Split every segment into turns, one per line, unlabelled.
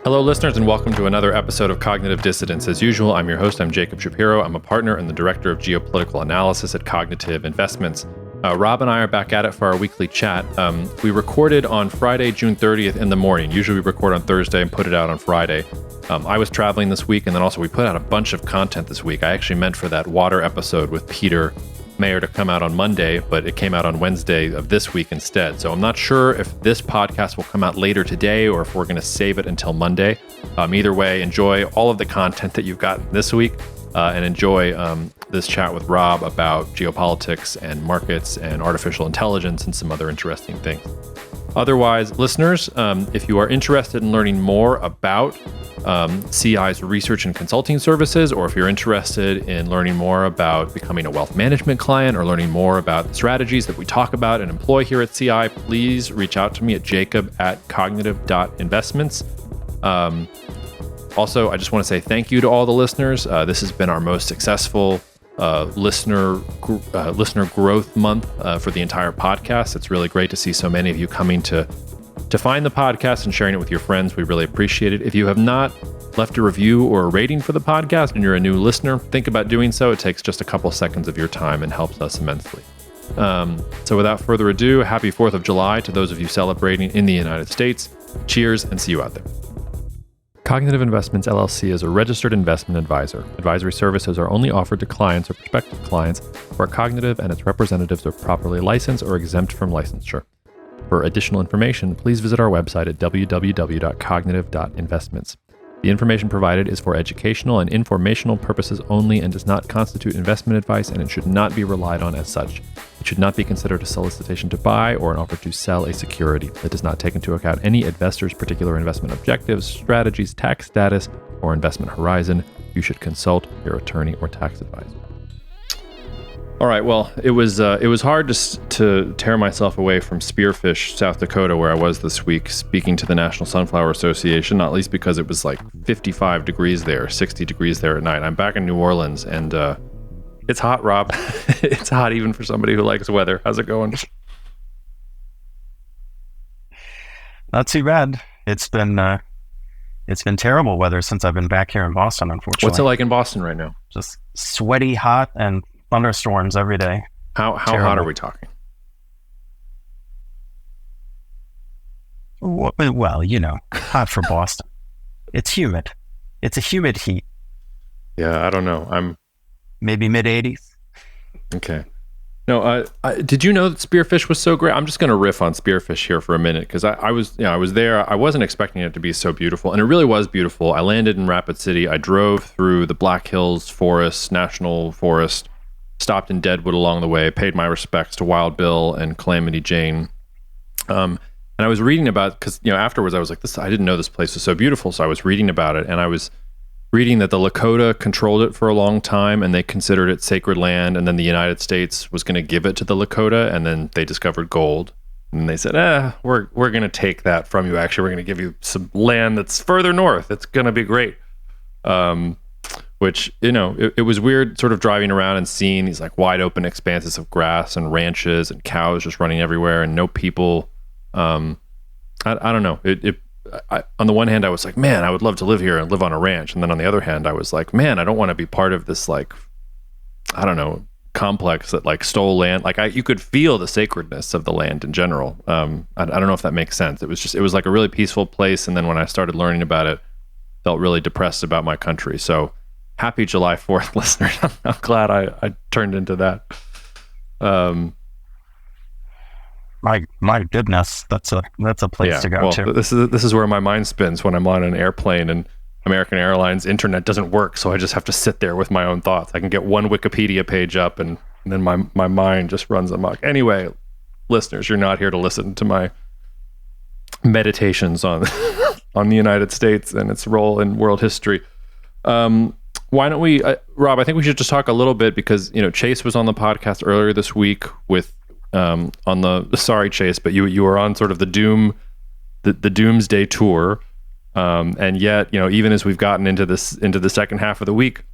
Hello, listeners, and welcome to another episode of Cognitive Dissidence. As usual, I'm your host. I'm Jacob Shapiro. I'm a partner and the director of geopolitical analysis at Cognitive Investments. Rob and I are back at it for our weekly chat. We recorded on Friday, June 30th in the morning. Usually we record on Thursday and put it out on Friday. I was traveling this week, and then also we put out a bunch of content this week. I actually meant for that water episode with Peter Mayer to come out on Monday, but it came out on Wednesday of this week instead. So I'm not sure if this podcast will come out later today or if we're going to save it until Monday. Either way, enjoy all of the content that you've gotten this week and enjoy this chat with Rob about geopolitics and markets and artificial intelligence and some other interesting things. Otherwise, listeners, if you are interested in learning more about CI's research and consulting services, or if you're interested in learning more about becoming a wealth management client or learning more about the strategies that we talk about and employ here at CI, please reach out to me at jacob@cognitive.investments. Also, I just want to say thank you to all the listeners. This has been our most successful listener growth month for the entire podcast. It's really great to see so many of you coming to find the podcast and sharing it with your friends. We really appreciate it. If you have not left a review or a rating for the podcast and you're a new listener, think about doing so. It takes just a couple seconds of your time and helps us immensely. So without further ado, happy 4th of July to those of you celebrating in the United States. Cheers and see you out there. Cognitive Investments LLC is a registered investment advisor. Advisory services are only offered to clients or prospective clients where Cognitive and its representatives are properly licensed or exempt from licensure. For additional information, please visit our website at www.cognitive.investments. The information provided is for educational and informational purposes only and does not constitute investment advice, and it should not be relied on as such. It should not be considered a solicitation to buy or an offer to sell a security. It does not take into account any investor's particular investment objectives, strategies, tax status, or investment horizon. You should consult your attorney or tax advisor. All right. Well, it was hard to tear myself away from Spearfish, South Dakota, where I was this week, speaking to the National Sunflower Association, not least because it was like 55 degrees there, 60 degrees there at night. I'm back in New Orleans, and it's hot, Rob. It's hot even for somebody who likes weather. How's it going?
Not too bad. It's been terrible weather since I've been back here in Boston, unfortunately.
What's it like in Boston right now?
Just sweaty, hot, and thunderstorms every day.
How hot are we talking?
Well, hot for Boston. It's humid. It's a humid heat.
Yeah, I don't know. I'm
maybe mid-80s.
Okay. No, did you know that Spearfish was so great? I'm just going to riff on Spearfish here for a minute because I was there. I wasn't expecting it to be so beautiful, and it really was beautiful. I landed in Rapid City. I drove through the Black Hills Forest, National Forest, stopped in Deadwood along the way, paid my respects to Wild Bill and Calamity Jane. And I was reading about, because afterwards I was like, I didn't know this place was so beautiful, so I was reading about it, and I was reading that the Lakota controlled it for a long time, and they considered it sacred land, and then the United States was going to give it to the Lakota, and then they discovered gold, and they said, we're going to take that from you. Actually, we're going to give you some land that's further north. It's going to be great. Which, it was weird sort of driving around and seeing these like wide open expanses of grass and ranches and cows just running everywhere and no people. I don't know. On the one hand, I was like, man, I would love to live here and live on a ranch. And then on the other hand, I was like, man, I don't want to be part of this, like, I don't know, complex that like stole land. Like you could feel the sacredness of the land in general. I don't know if that makes sense. It was like a really peaceful place. And then when I started learning about it, felt really depressed about my country. So happy July 4th, listeners. I'm glad I turned into that.
My goodness, that's a place to go to.
This is where my mind spins when I'm on an airplane and American Airlines internet doesn't work, so I just have to sit there with my own thoughts. I can get one Wikipedia page up and then my mind just runs amok. Anyway, listeners, you're not here to listen to my meditations on on the United States and its role in world history. Why don't we, Rob, I think we should just talk a little bit because, Chase was on the podcast earlier this week with, sorry, Chase, but you were on sort of the doomsday tour. And yet, even as we've gotten into the second half of the week,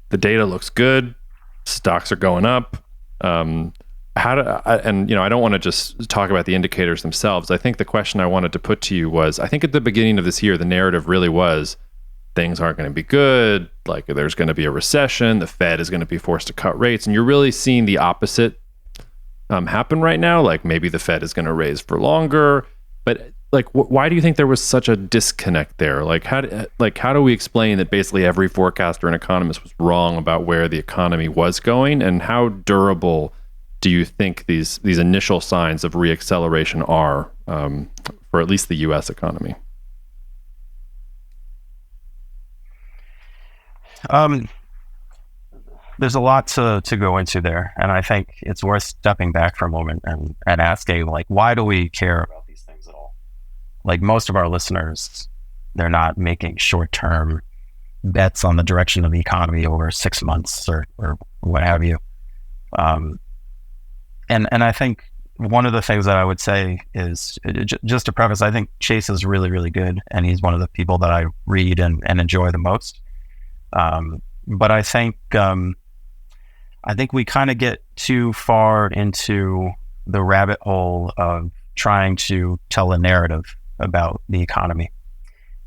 the data looks good. Stocks are going up. I don't want to just talk about the indicators themselves. I think the question I wanted to put to you was, I think at the beginning of this year, the narrative really was things aren't going to be good. Like there's going to be a recession. The Fed is going to be forced to cut rates. And you're really seeing the opposite happen right now. Like maybe the Fed is going to raise for longer, but like, why do you think there was such a disconnect there? Like, how do we explain that basically every forecaster and economist was wrong about where the economy was going, and how durable do you think these initial signs of reacceleration are for at least the U.S. economy?
There's a lot to go into there, and I think it's worth stepping back for a moment and asking, like, why do we care about these things at all? Like most of our listeners, they're not making short-term bets on the direction of the economy over 6 months or what have you. And I think one of the things that I would say is, just to preface, I think Chase is really, really good, and he's one of the people that I read and enjoy the most. But I think we kind of get too far into the rabbit hole of trying to tell a narrative about the economy.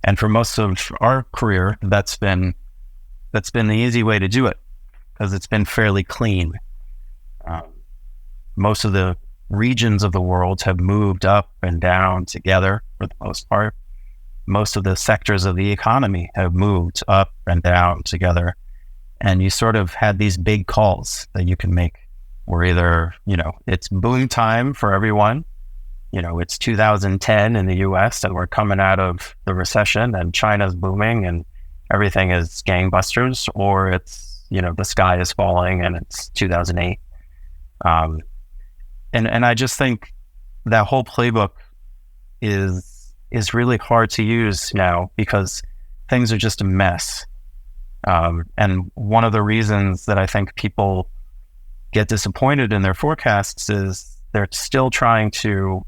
And for most of our career, that's been the easy way to do it, because it's been fairly clean. Most of the regions of the world have moved up and down together for the most part. Most of the sectors of the economy have moved up and down together. And you sort of had these big calls that you can make, where either, it's boom time for everyone. It's 2010 in the US and we're coming out of the recession and China's booming and everything is gangbusters, or it's, the sky is falling and it's 2008. And I just think that whole playbook is really hard to use now, because things are just a mess. And one of the reasons that I think people get disappointed in their forecasts is they're still trying to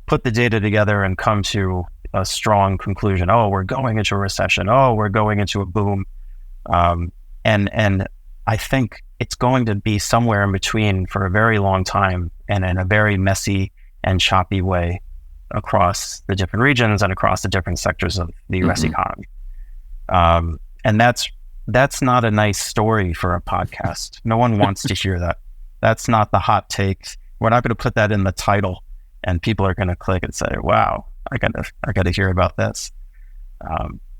put the data together and come to a strong conclusion. Oh, we're going into a recession. Oh, we're going into a boom. And I think it's going to be somewhere in between for a very long time, and in a very messy and choppy way across the different regions and across the different sectors of the U.S. economy. And that's not a nice story for a podcast. No one wants to hear that. That's not the hot take. We're not going to put that in the title, and people are going to click and say, "Wow, I got to hear about this."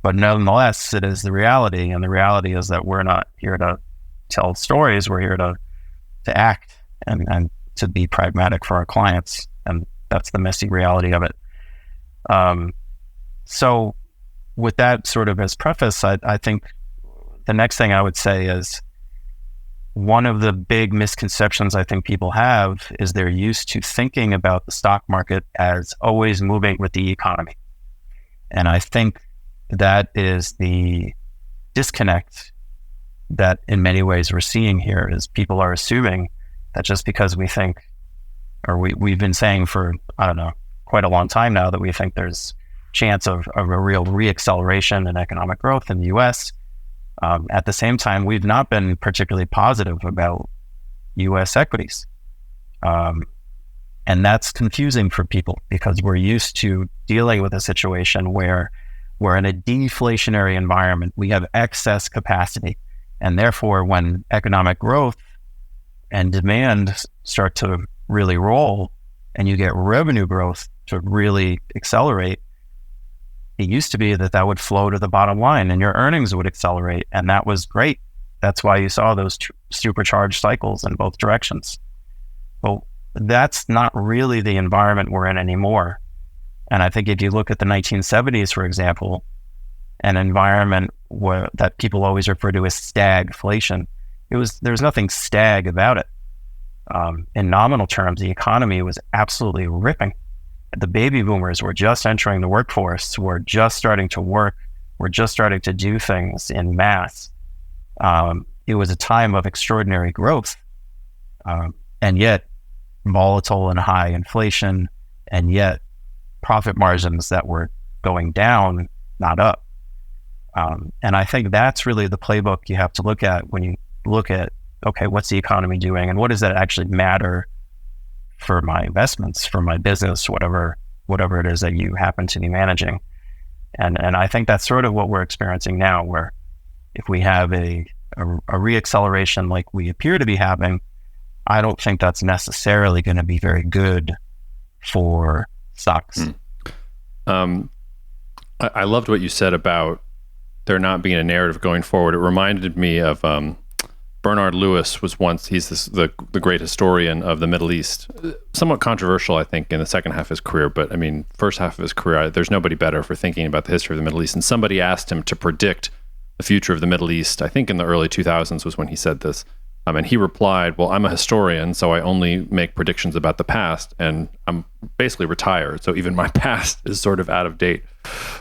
But nonetheless, it is the reality, and the reality is that we're not here to tell stories. We're here to act and to be pragmatic for our clients, and that's the messy reality of it. So with that sort of as preface, I think the next thing I would say is, one of the big misconceptions I think people have is they're used to thinking about the stock market as always moving with the economy. And I think that is the disconnect that in many ways we're seeing here, is people are assuming that just because we think, or we've been saying for, I don't know, quite a long time now, that we think there's chance of a real reacceleration in economic growth in the U.S. At the same time, we've not been particularly positive about U.S. equities. And that's confusing for people, because we're used to dealing with a situation where we're in a deflationary environment. We have excess capacity. And therefore, when economic growth and demand start to really roll, and you get revenue growth to really accelerate, it used to be that would flow to the bottom line and your earnings would accelerate. And that was great. That's why you saw those supercharged cycles in both directions. Well, that's not really the environment we're in anymore. And I think if you look at the 1970s, for example, an environment that people always refer to as stagflation, there's nothing stag about it. In nominal terms, the economy was absolutely ripping. The baby boomers were just entering the workforce, were just starting to work, were just starting to do things in mass. It was a time of extraordinary growth, and yet volatile and high inflation, and yet profit margins that were going down, not up. And I think that's really the playbook you have to look at when you look at, okay, what's the economy doing, and what does that actually matter for my investments, for my business, whatever it is that you happen to be managing. And I think that's sort of what we're experiencing now, where if we have a reacceleration like we appear to be having, I don't think that's necessarily going to be very good for stocks.
I loved what you said about there not being a narrative going forward. It reminded me of Bernard Lewis was once, he's the great historian of the Middle East. Somewhat controversial, I think, in the second half of his career, but I mean, first half of his career, there's nobody better for thinking about the history of the Middle East. And somebody asked him to predict the future of the Middle East. I think in the early 2000s was when he said this. And he replied, well, I'm a historian, so I only make predictions about the past, and I'm basically retired, so even my past is sort of out of date.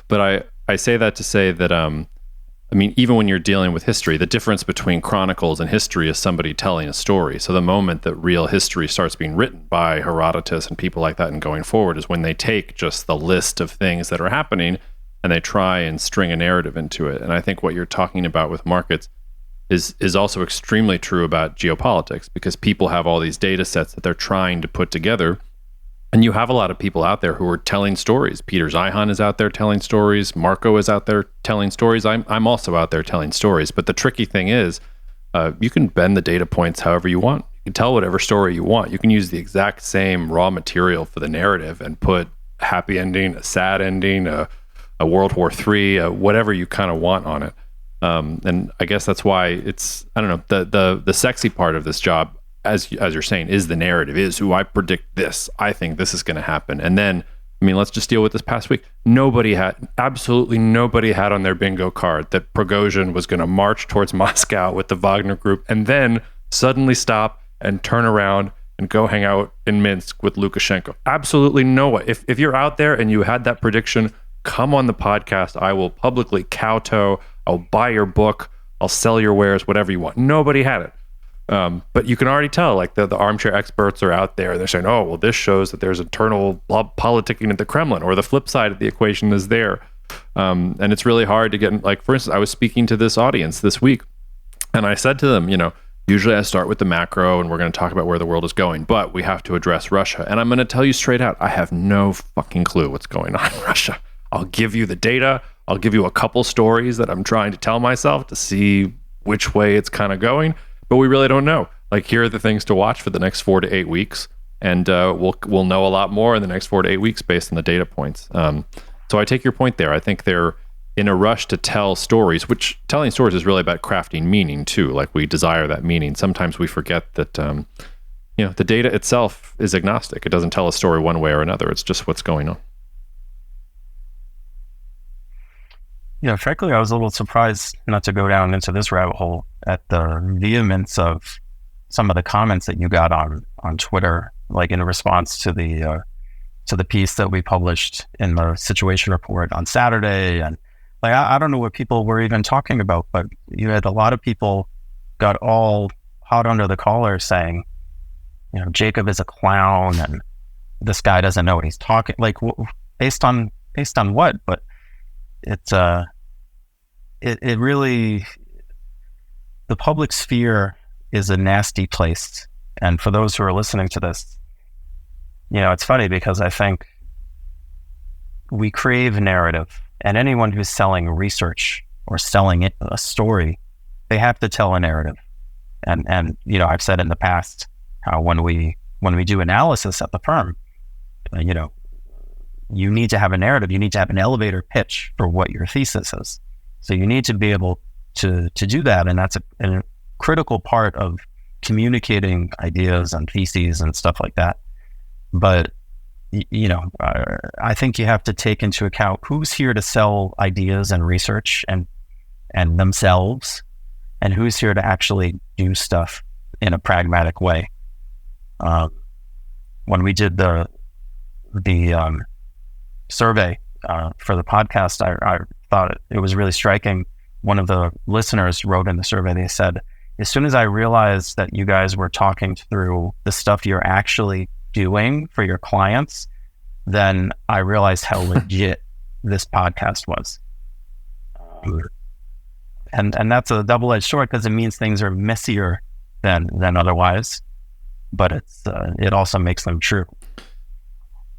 But I say that to say that, I mean, even when you're dealing with history, the difference between chronicles and history is somebody telling a story. So the moment that real history starts being written by Herodotus and people like that and going forward is when they take just the list of things that are happening and they try and string a narrative into it. And I think what you're talking about with markets is also extremely true about geopolitics, because people have all these data sets that they're trying to put together. And you have a lot of people out there who are telling stories. Peter Zeihan is out there telling stories. Marco is out there telling stories. I'm also out there telling stories. But the tricky thing is, you can bend the data points however you want. You can tell whatever story you want. You can use the exact same raw material for the narrative and put a happy ending, a sad ending, a World War III, whatever you kind of want on it. And I guess that's why it's, I don't know, the sexy part of this job, as you're saying, is the narrative, is who I predict this. I think this is going to happen. And then, I mean, let's just deal with this past week. Absolutely nobody had on their bingo card that Prigozhin was going to march towards Moscow with the Wagner group and then suddenly stop and turn around and go hang out in Minsk with Lukashenko. Absolutely no way. If you're out there and you had that prediction, come on the podcast. I will publicly kowtow. I'll buy your book. I'll sell your wares, whatever you want. Nobody had it. But you can already tell, like the armchair experts are out there. They're saying, oh, well, this shows that there's internal politicking at the Kremlin, or the flip side of the equation is there. And it's really hard to get, like, for instance, I was speaking to this audience this week, and I said to them, usually I start with the macro and we're going to talk about where the world is going, but we have to address Russia. And I'm going to tell you straight out, I have no fucking clue what's going on in Russia. I'll give you the data. I'll give you a couple stories that I'm trying to tell myself to see which way it's kind of going. But we really don't know. Like, here are the things to watch for the next 4 to 8 weeks, and we'll know a lot more in the next 4 to 8 weeks based on the data points. So I take your point there. I think they're in a rush to tell stories, which telling stories is really about crafting meaning too. Like, we desire that meaning. Sometimes we forget that the data itself is agnostic. It doesn't tell a story one way or another. It's just what's going on.
Yeah, frankly, I was a little surprised, not to go down into this rabbit hole, at the vehemence of some of the comments that you got on Twitter, like in response to the piece that we published in the Situation Report on Saturday. And like, I don't know what people were even talking about, but you had a lot of people got all hot under the collar saying, Jacob is a clown and this guy doesn't know what he's talking. Like, based on what? But it's it really, the public sphere is a nasty place. And for those who are listening to this, it's funny because I think we crave narrative, and anyone who's selling research or selling a story, they have to tell a narrative. And I've said in the past how when we do analysis at the firm, you need to have a narrative. You need to have an elevator pitch for what your thesis is. So you need to be able to do that. And that's a critical part of communicating ideas and theses and stuff like that. But, I think you have to take into account who's here to sell ideas and research and themselves, and who's here to actually do stuff in a pragmatic way. When we did the survey for the podcast, I thought it was really striking. One of the listeners wrote in the survey, they said, as soon as I realized that you guys were talking through the stuff you're actually doing for your clients, then I realized how legit this podcast was. And that's a double-edged sword, because it means things are messier than otherwise. but it also makes them true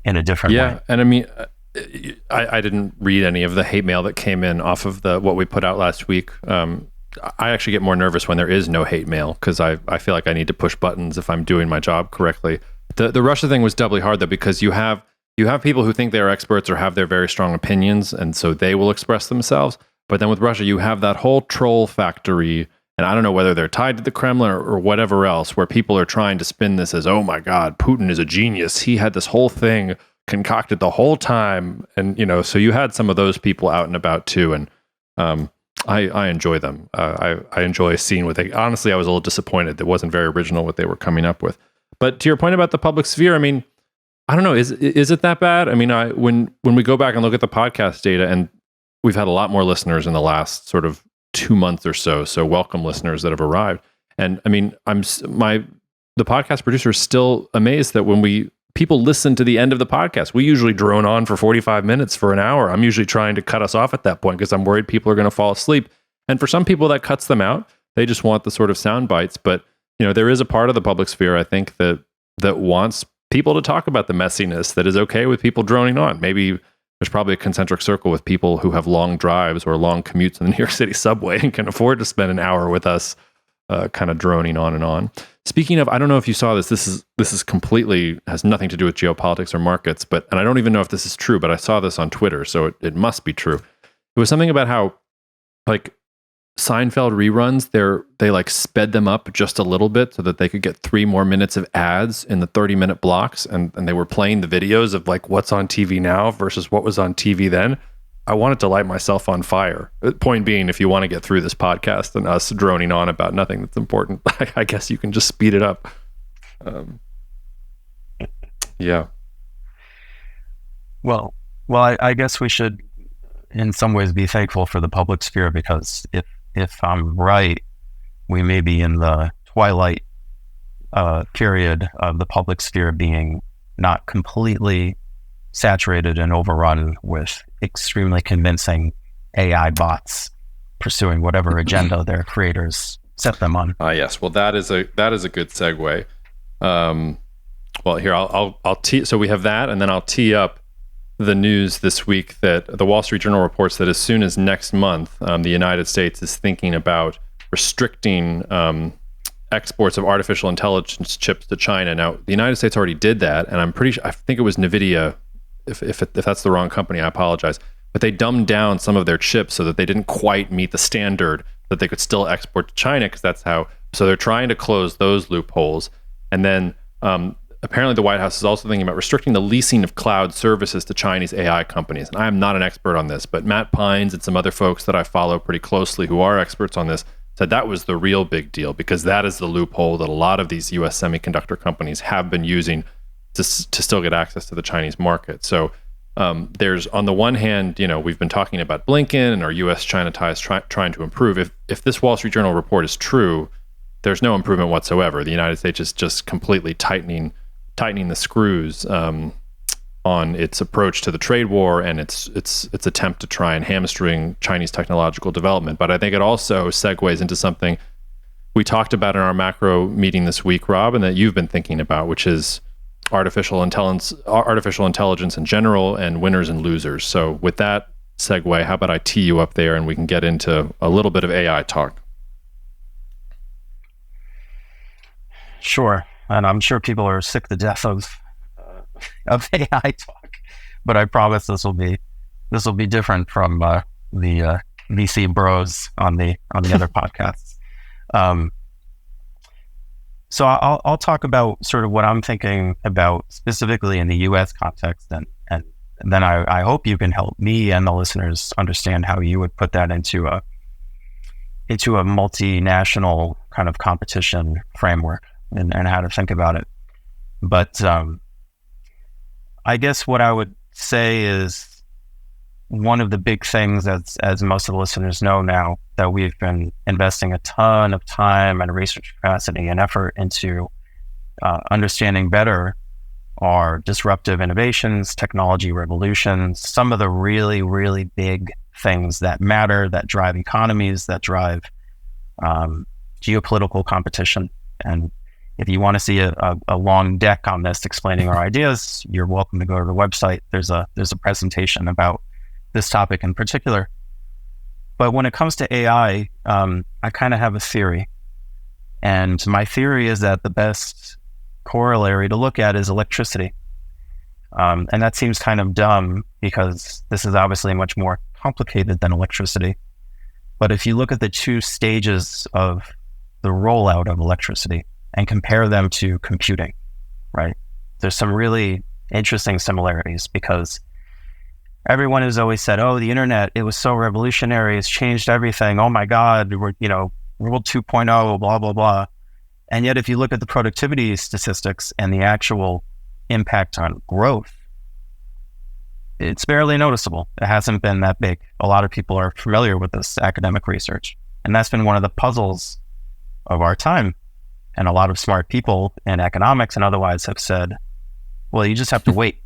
in a different way.
Yeah, and I mean, I didn't read any of the hate mail that came in off of what we put out last week. I actually get more nervous when there is no hate mail because I feel like I need to push buttons if I'm doing my job correctly. The Russia thing was doubly hard though, because you have people who think they are experts or have their very strong opinions, and so they will express themselves. But then with Russia, you have that whole troll factory, and I don't know whether they're tied to the Kremlin or whatever else, where people are trying to spin this as, oh my God, Putin is a genius. He had this whole thing concocted the whole time. And, so you had some of those people out and about too. And I enjoy them. I enjoy seeing what honestly, I was a little disappointed. It wasn't very original what they were coming up with. But to your point about the public sphere, I mean, I don't know, is it that bad? I mean, when we go back and look at the podcast data, and we've had a lot more listeners in the last sort of 2 months or so. So welcome listeners that have arrived. And I mean, the podcast producer is still amazed that when people listen to the end of the podcast, we usually drone on for 45 minutes for an hour. I'm usually trying to cut us off at that point because I'm worried people are going to fall asleep. And for some people that cuts them out. They just want the sort of sound bites. But, there is a part of the public sphere, I think, that wants people to talk about the messiness, that is okay with people droning on. Maybe there's probably a concentric circle with people who have long drives or long commutes in the New York City subway and can afford to spend an hour with us kind of droning on and on. Speaking of, I don't know if you saw this. This is completely has nothing to do with geopolitics or markets, and I don't even know if this is true, but I saw this on Twitter, so it must be true. It was something about how, like, Seinfeld reruns, they like sped them up just a little bit so that they could get 3 more minutes of ads in the 30-minute blocks, and they were playing the videos of like what's on TV now versus what was on TV then. I wanted to light myself on fire. Point being, if you want to get through this podcast and us droning on about nothing that's important, I guess you can just speed it up. Yeah.
Well, I guess we should, in some ways, be thankful for the public sphere, because if I'm right, we may be in the twilight period of the public sphere being not completely saturated and overrun with extremely convincing AI bots pursuing whatever agenda their creators set them on.
Yes. Well, that is a good segue. Well, here I'll tee. So we have that, and then I'll tee up the news this week that the Wall Street Journal reports that as soon as next month, the United States is thinking about restricting exports of artificial intelligence chips to China. Now, the United States already did that, and I think it was NVIDIA. If that's the wrong company, I apologize. But they dumbed down some of their chips so that they didn't quite meet the standard that they could still export to China, because that's how. So they're trying to close those loopholes. And then apparently the White House is also thinking about restricting the leasing of cloud services to Chinese AI companies. And I am not an expert on this, but Matt Pines and some other folks that I follow pretty closely who are experts on this said that was the real big deal, because that is the loophole that a lot of these US semiconductor companies have been using to still get access to the Chinese market. So there's, on the one hand, we've been talking about Blinken and our US-China ties trying to improve. If this Wall Street Journal report is true, there's no improvement whatsoever. The United States is just completely tightening the screws on its approach to the trade war and its attempt to try and hamstring Chinese technological development. But I think it also segues into something we talked about in our macro meeting this week, Rob, and that you've been thinking about, which is artificial intelligence in general, and winners and losers. So with that segue, how about I tee you up there and we can get into a little bit of AI talk?
Sure. And I'm sure people are sick to death of AI talk, but I promise this will be different from the VC bros on the other podcasts. So I'll talk about sort of what I'm thinking about specifically in the U.S. context, and then I hope you can help me and the listeners understand how you would put that into a multinational kind of competition framework and how to think about it. But I guess what I would say is, one of the big things, as most of the listeners know now, that we've been investing a ton of time and research capacity and effort into understanding better, are disruptive innovations, technology revolutions, some of the really, really big things that matter, that drive economies, that drive geopolitical competition. And If you want to see a long deck on this explaining our ideas, you're welcome to go to the website. There's a presentation about this topic in particular. But when it comes to AI, I kind of have a theory. And my theory is that the best corollary to look at is electricity. And that seems kind of dumb because this is obviously much more complicated than electricity. But if you look at the two stages of the rollout of electricity and compare them to computing, right? There's some really interesting similarities because everyone has always said, oh, the internet, it was so revolutionary. It's changed everything. Oh my God, we're, World 2.0, blah, blah, blah. And yet, if you look at the productivity statistics and the actual impact on growth, it's barely noticeable. It hasn't been that big. A lot of people are familiar with this academic research. And that's been one of the puzzles of our time. And a lot of smart people in economics and otherwise have said, well, you just have to wait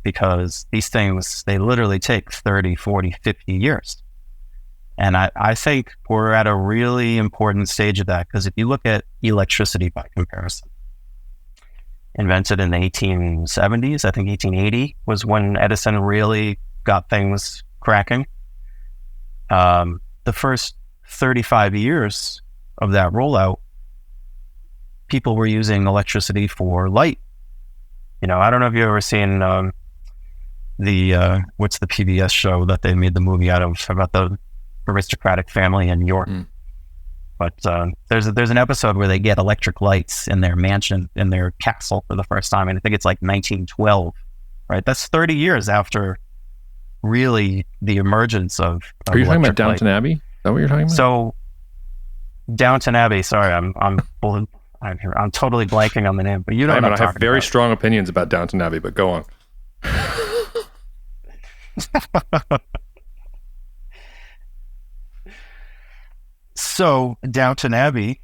because these things, they literally take 30, 40, 50 years. And I think we're at a really important stage of that because if you look at electricity by comparison, invented in the 1870s, I think 1880 was when Edison really got things cracking. The first 35 years of that rollout, people were using electricity for light. I don't know if you've ever seen what's the PBS show that they made the movie out of about the aristocratic family in New York. But there's an episode where they get electric lights in their mansion, in their castle for the first time. And I think it's like 1912, right? That's 30 years after really the emergence of
Are you talking about
light.
Downton Abbey? Is that what you're talking about?
So Downton Abbey, sorry, I'm totally blanking on the name, but you know what I'm talking about.
I have very strong opinions about Downton Abbey, but go on.
So Downton Abbey,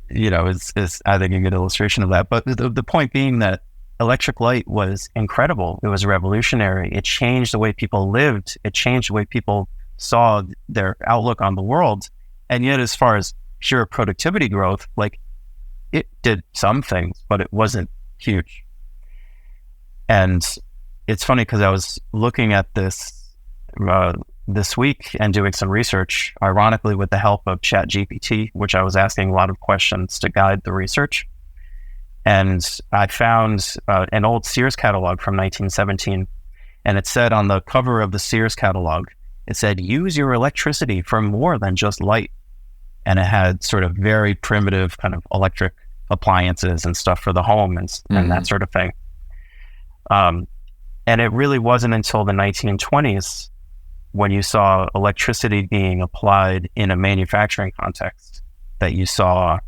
is I think a good illustration of that. But the point being that electric light was incredible. It was revolutionary. It changed the way people lived. It changed the way people saw their outlook on the world. And yet, as far as pure productivity growth, like it did some things, but it wasn't huge. And it's funny because I was looking at this week and doing some research, ironically with the help of ChatGPT, which I was asking a lot of questions to guide the research. And I found an old Sears catalog from 1917. And it said on the cover of the Sears catalog, it said, use your electricity for more than just light. And it had sort of very primitive kind of electric appliances and stuff for the home and that sort of thing. And it really wasn't until the 1920s when you saw electricity being applied in a manufacturing context that you saw,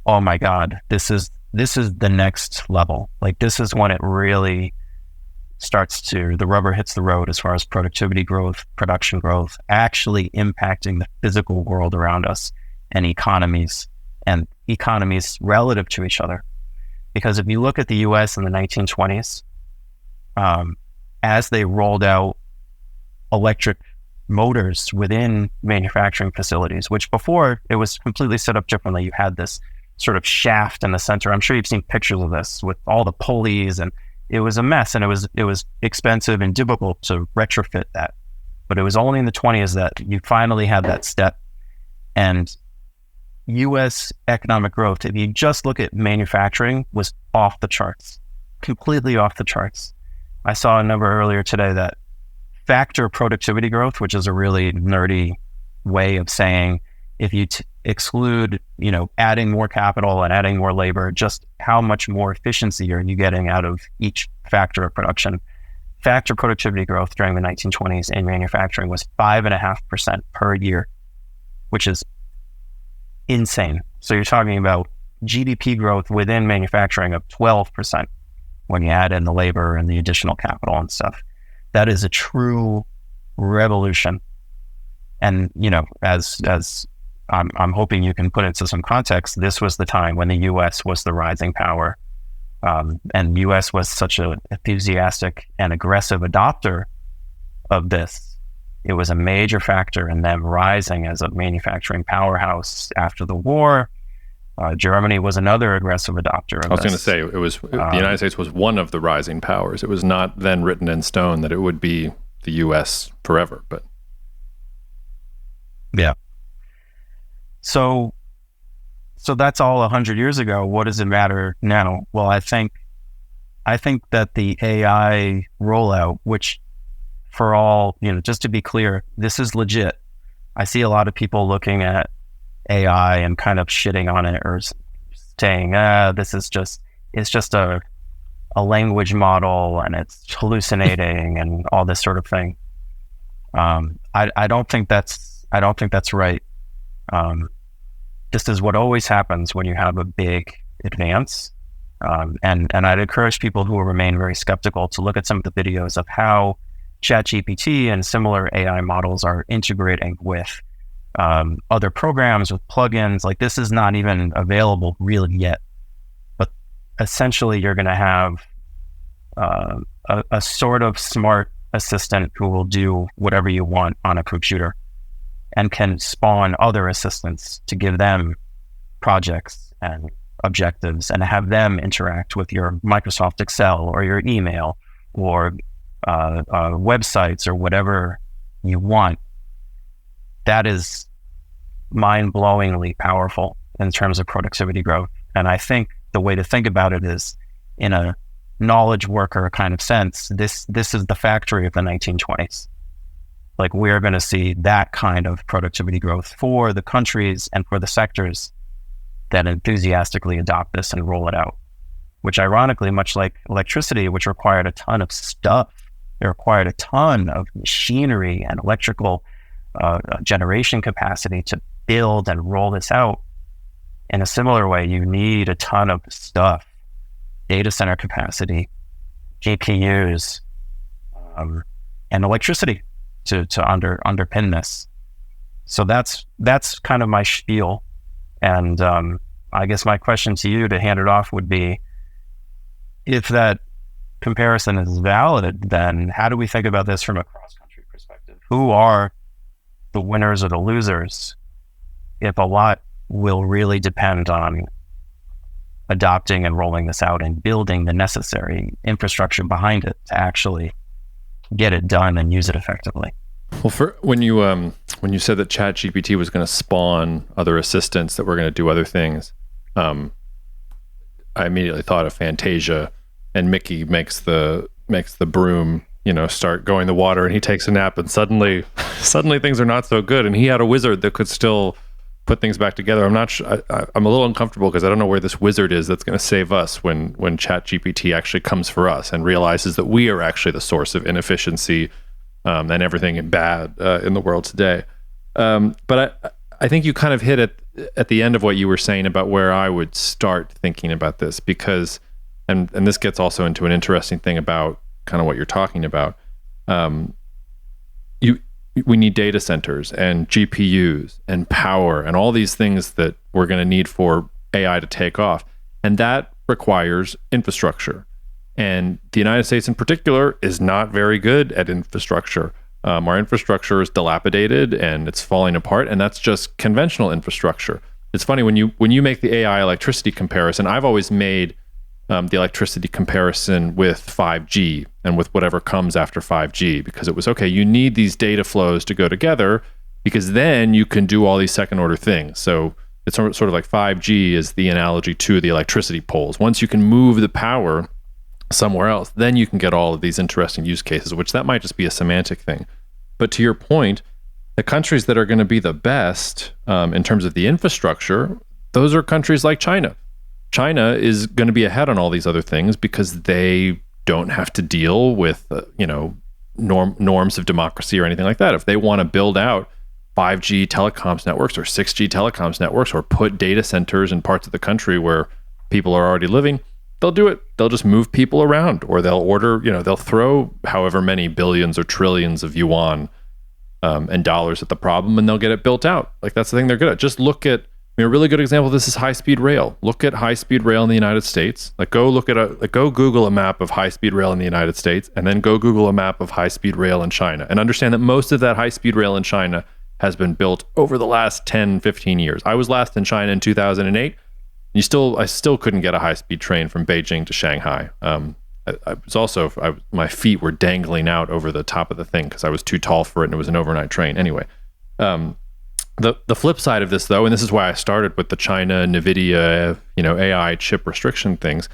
oh my God, this is the next level. Like this is when it really the rubber hits the road as far as productivity growth, production growth, actually impacting the physical world around us and economies relative to each other. Because if you look at the US in the 1920s, as they rolled out electric motors within manufacturing facilities, which before it was completely set up differently. You had this sort of shaft in the center. I'm sure you've seen pictures of this with all the pulleys, and it was a mess, and it was expensive and difficult to retrofit that. But it was only in the 20s that you finally had that step. And U.S. economic growth, if you just look at manufacturing, was off the charts, completely off the charts. I saw a number earlier today that factor productivity growth, which is a really nerdy way of saying if you exclude, adding more capital and adding more labor, just how much more efficiency are you getting out of each factor of production? Factor productivity growth during the 1920s in manufacturing was 5.5% per year, which is insane. So you're talking about GDP growth within manufacturing of 12% when you add in the labor and the additional capital and stuff. That is a true revolution. And, as I'm hoping you can put into some context, this was the time when the U.S. was the rising power. And U.S. was such an enthusiastic and aggressive adopter of this. It was a major factor in them rising as a manufacturing powerhouse after the war. Germany was another aggressive adopter of
I was going to
this.
say the United States was one of the rising powers. It was not then written in stone that it would be the U.S. forever, but
yeah. So that's all 100 years ago. What does it matter now? Well, I think that the AI rollout, which for all, just to be clear, this is legit. I see a lot of people looking at AI and kind of shitting on it or saying, it's just a language model and it's hallucinating and all this sort of thing. I don't think that's right. This is what always happens when you have a big advance. And I'd encourage people who will remain very skeptical to look at some of the videos of how ChatGPT and similar AI models are integrating with other programs, with plugins. Like, this is not even available really yet. But essentially, you're going to have a sort of smart assistant who will do whatever you want on a computer and can spawn other assistants to give them projects and objectives and have them interact with your Microsoft Excel or your email or websites or whatever you want. That is mind-blowingly powerful in terms of productivity growth. And I think the way to think about it is in a knowledge worker kind of sense. This is the factory of the 1920s. Like, we're going to see that kind of productivity growth for the countries and for the sectors that enthusiastically adopt this and roll it out, which ironically, much like electricity, which required a ton of stuff, it required a ton of machinery and electrical generation capacity to build and roll this out. In a similar way, you need a ton of stuff, data center capacity, GPUs, and electricity to underpin this. So that's kind of my spiel. And I guess my question to you to hand it off would be, if that comparison is valid, then how do we think about this from a cross-country perspective? Who are the winners or the losers if a lot will really depend on adopting and rolling this out and building the necessary infrastructure behind it to actually get it done and use it effectively?
Well, when you said that ChatGPT was going to spawn other assistants that were going to do other things, I immediately thought of Fantasia, and Mickey makes the broom, start going the water, and he takes a nap, and suddenly things are not so good. And he had a wizard that could still put things back together. I'm not sure. I'm a little uncomfortable because I don't know where this wizard is that's going to save us when ChatGPT actually comes for us and realizes that we are actually the source of inefficiency and everything bad in the world today. But I think you kind of hit it at the end of what you were saying about where I would start thinking about this, because, and this gets also into an interesting thing about kind of what you're talking about. We need data centers and GPUs and power and all these things that we're going to need for AI to take off. And that requires infrastructure. And the United States in particular is not very good at infrastructure. Our infrastructure is dilapidated and it's falling apart, and that's just conventional infrastructure. It's funny, when you make the AI electricity comparison, I've always made the electricity comparison with 5G and with whatever comes after 5G, because it was, okay, you need these data flows to go together, because then you can do all these second order things. So it's sort of like 5G is the analogy to the electricity poles. Once you can move the power somewhere else, then you can get all of these interesting use cases, which that might just be a semantic thing. But to your point, the countries that are going to be the best in terms of the infrastructure, those are countries like China. China is going to be ahead on all these other things because they don't have to deal with norms of democracy or anything like that. If they want to build out 5G telecoms networks or 6G telecoms networks, or put data centers in parts of the country where people are already living, they'll do it. They'll just move people around, or they'll order, they'll throw however many billions or trillions of yuan and dollars at the problem, and they'll get it built out. Like, that's the thing they're good at. Just look at, a really good example of this is high-speed rail. Look at high-speed rail in the United States. Go Google a map of high-speed rail in the United States, and then go Google a map of high-speed rail in China, and understand that most of that high-speed rail in China has been built over the last 10, 15 years. I was last in China in 2008. I still couldn't get a high-speed train from Beijing to Shanghai. My feet were dangling out over the top of the thing because I was too tall for it, and it was an overnight train. Anyway, the flip side of this, though, and this is why I started with the China, NVIDIA, AI chip restriction things.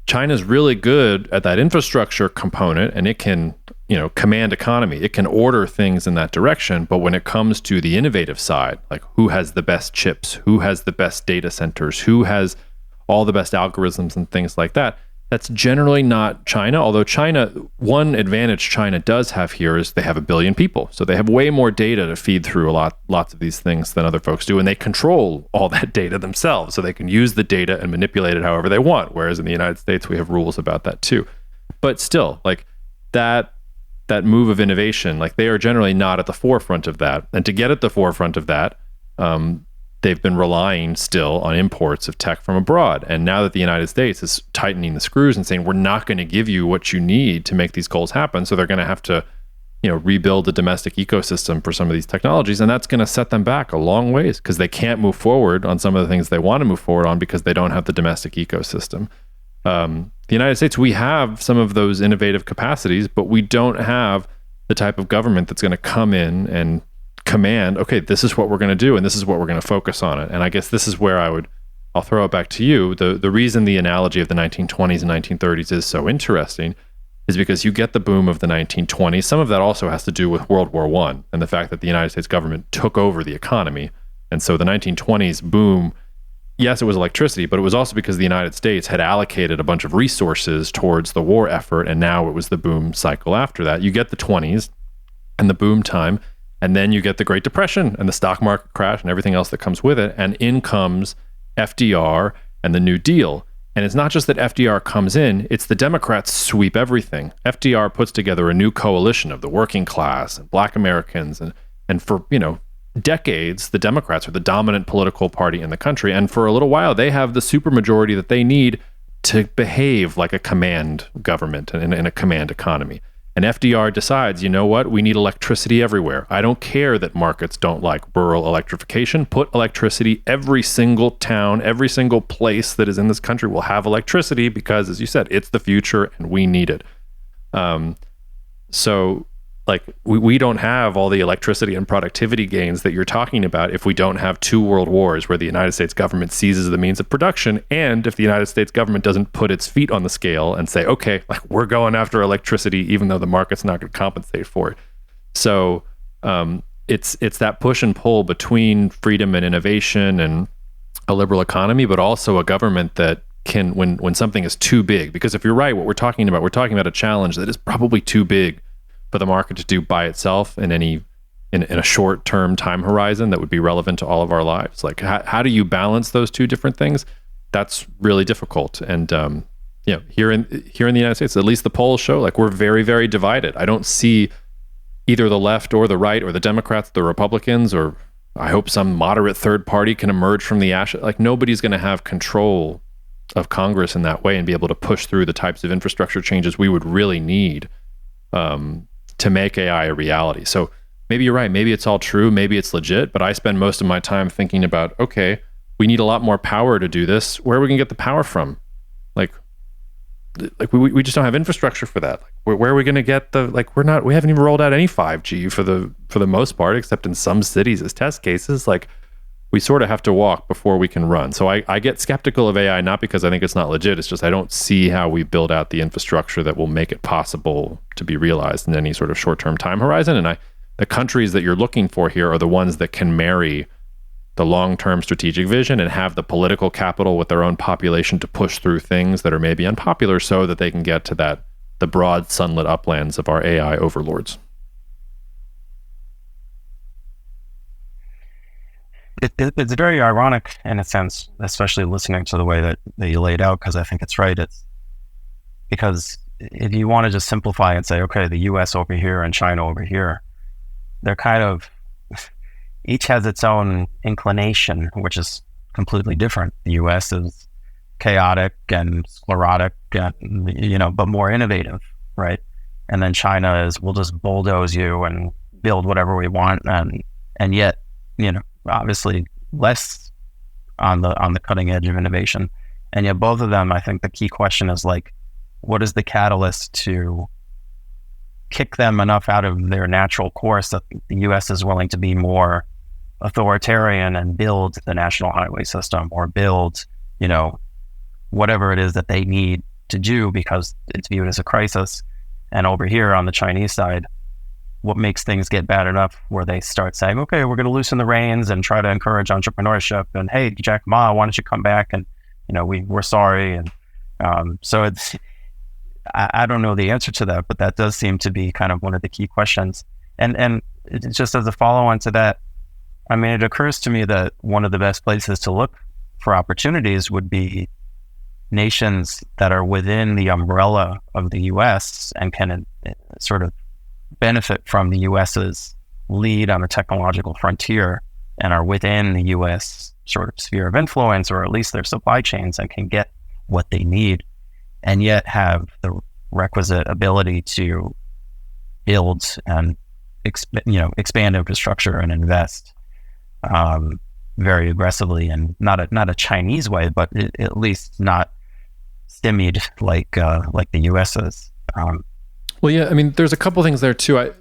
China's really good at that infrastructure component, and it can, command economy. It can order things in that direction. But when it comes to the innovative side, like who has the best chips, who has the best data centers, who has all the best algorithms and things like that, that's generally not China. Although one advantage China does have here is they have 1 billion people. So they have way more data to feed through lots of these things than other folks do. And they control all that data themselves. So they can use the data and manipulate it however they want. Whereas in the United States, we have rules about that too. But still, like that move of innovation, like they are generally not at the forefront of that. And to get at the forefront of that, they've been relying still on imports of tech from abroad. And now that the United States is tightening the screws and saying, we're not going to give you what you need to make these goals happen. So they're going to have to, rebuild the domestic ecosystem for some of these technologies. And that's going to set them back a long ways because they can't move forward on some of the things they want to move forward on because they don't have the domestic ecosystem. The United States, we have some of those innovative capacities, but we don't have the type of government that's going to come in and command, okay, this is what we're going to do and this is what we're going to focus on it. And I guess this is where I'll throw it back to you. The reason the analogy of the 1920s and 1930s is so interesting is because you get the boom of the 1920s. Some of that also has to do with World War I and the fact that the United States government took over the economy. And so the 1920s boom, yes, it was electricity, but it was also because the United States had allocated a bunch of resources towards the war effort, and now it was the boom cycle after that. You get the 20s and the boom time, and then you get the Great Depression and the stock market crash and everything else that comes with it. And in comes FDR and the New Deal. And it's not just that FDR comes in, it's the Democrats sweep everything. FDR puts together a new coalition of the working class and Black Americans. And for, decades, the Democrats are the dominant political party in the country. And for a little while, they have the supermajority that they need to behave like a command government and in a command economy. And FDR decides, you know what? We need electricity everywhere. I don't care that markets don't like rural electrification. Put electricity. Every single town, every single place that is in this country will have electricity because, as you said, it's the future and we need it. So like we don't have all the electricity and productivity gains that you're talking about if we don't have 2 world wars where the United States government seizes the means of production, and if the United States government doesn't put its feet on the scale and say, okay, like we're going after electricity even though the market's not going to compensate for it. So it's that push and pull between freedom and innovation and a liberal economy, but also a government that can, when something is too big, because if you're right, what we're talking about a challenge that is probably too big for the market to do by itself in a short-term time horizon that would be relevant to all of our lives. Like how do you balance those two different things? That's really difficult. And here in the United States, at least the polls show like we're very, very divided. I don't see either the left or the right or the Democrats, the Republicans, or I hope some moderate third party can emerge from the ashes. Like nobody's going to have control of Congress in that way and be able to push through the types of infrastructure changes we would really need to make AI a reality. So maybe you're right. Maybe it's all true. Maybe it's legit. But I spend most of my time thinking about, okay, we need a lot more power to do this. Where are we going to get the power from? Like we just don't have infrastructure for that. Like, where are we going to get we haven't even rolled out any 5G for the most part, except in some cities as test cases. Like we sort of have to walk before we can run. So I get skeptical of AI, not because I think it's not legit. It's just I don't see how we build out the infrastructure that will make it possible to be realized in any sort of short-term time horizon. And the countries that you're looking for here are the ones that can marry the long-term strategic vision and have the political capital with their own population to push through things that are maybe unpopular so that they can get to the broad sunlit uplands of our AI overlords.
It's very ironic in a sense, especially listening to the way that you laid out, because I think it's right. It's because if you want to just simplify and say, okay, the US over here and China over here, they're kind of, each has its own inclination, which is completely different. The US is chaotic and sclerotic, and, but more innovative, right? And then China is, we'll just bulldoze you and build whatever we want. And yet, obviously less on the cutting edge of innovation. And yet both of them, I think the key question is like, what is the catalyst to kick them enough out of their natural course that the U.S. is willing to be more authoritarian and build the national highway system or build, whatever it is that they need to do because it's viewed as a crisis. And over here on the Chinese side, what makes things get bad enough where they start saying, okay, we're going to loosen the reins and try to encourage entrepreneurship, and hey, Jack Ma, why don't you come back, and we're sorry. And so it's, I don't know the answer to that, but that does seem to be kind of one of the key questions. And it's just as a follow-on to that, I mean, it occurs to me that one of the best places to look for opportunities would be nations that are within the umbrella of the U.S. and can sort of benefit from the U.S.'s lead on the technological frontier and are within the U.S. sort of sphere of influence, or at least their supply chains, and can get what they need, and yet have the requisite ability to build and expand infrastructure and invest very aggressively, and not a Chinese way, but at least not stymied like the U.S. is.
Well, yeah, I mean, there's a couple things there too.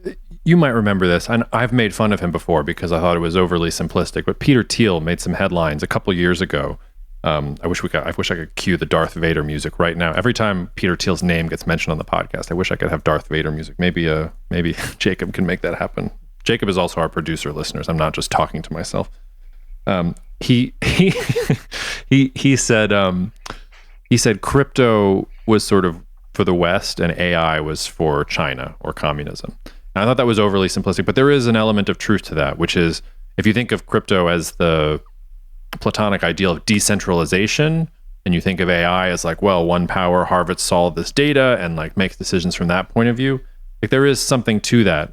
You might remember this, and I've made fun of him before because I thought it was overly simplistic. But Peter Thiel made some headlines a couple years ago. I wish I could cue the Darth Vader music right now. Every time Peter Thiel's name gets mentioned on the podcast, I wish I could have Darth Vader music. Maybe Jacob can make that happen. Jacob is also our producer, listeners. I'm not just talking to myself. He said crypto was sort of for the West and AI was for China or communism. And I thought that was overly simplistic, but there is an element of truth to that, which is if you think of crypto as the Platonic ideal of decentralization, and you think of AI as like, well, one power harvests all of this data and like makes decisions from that point of view, like there is something to that.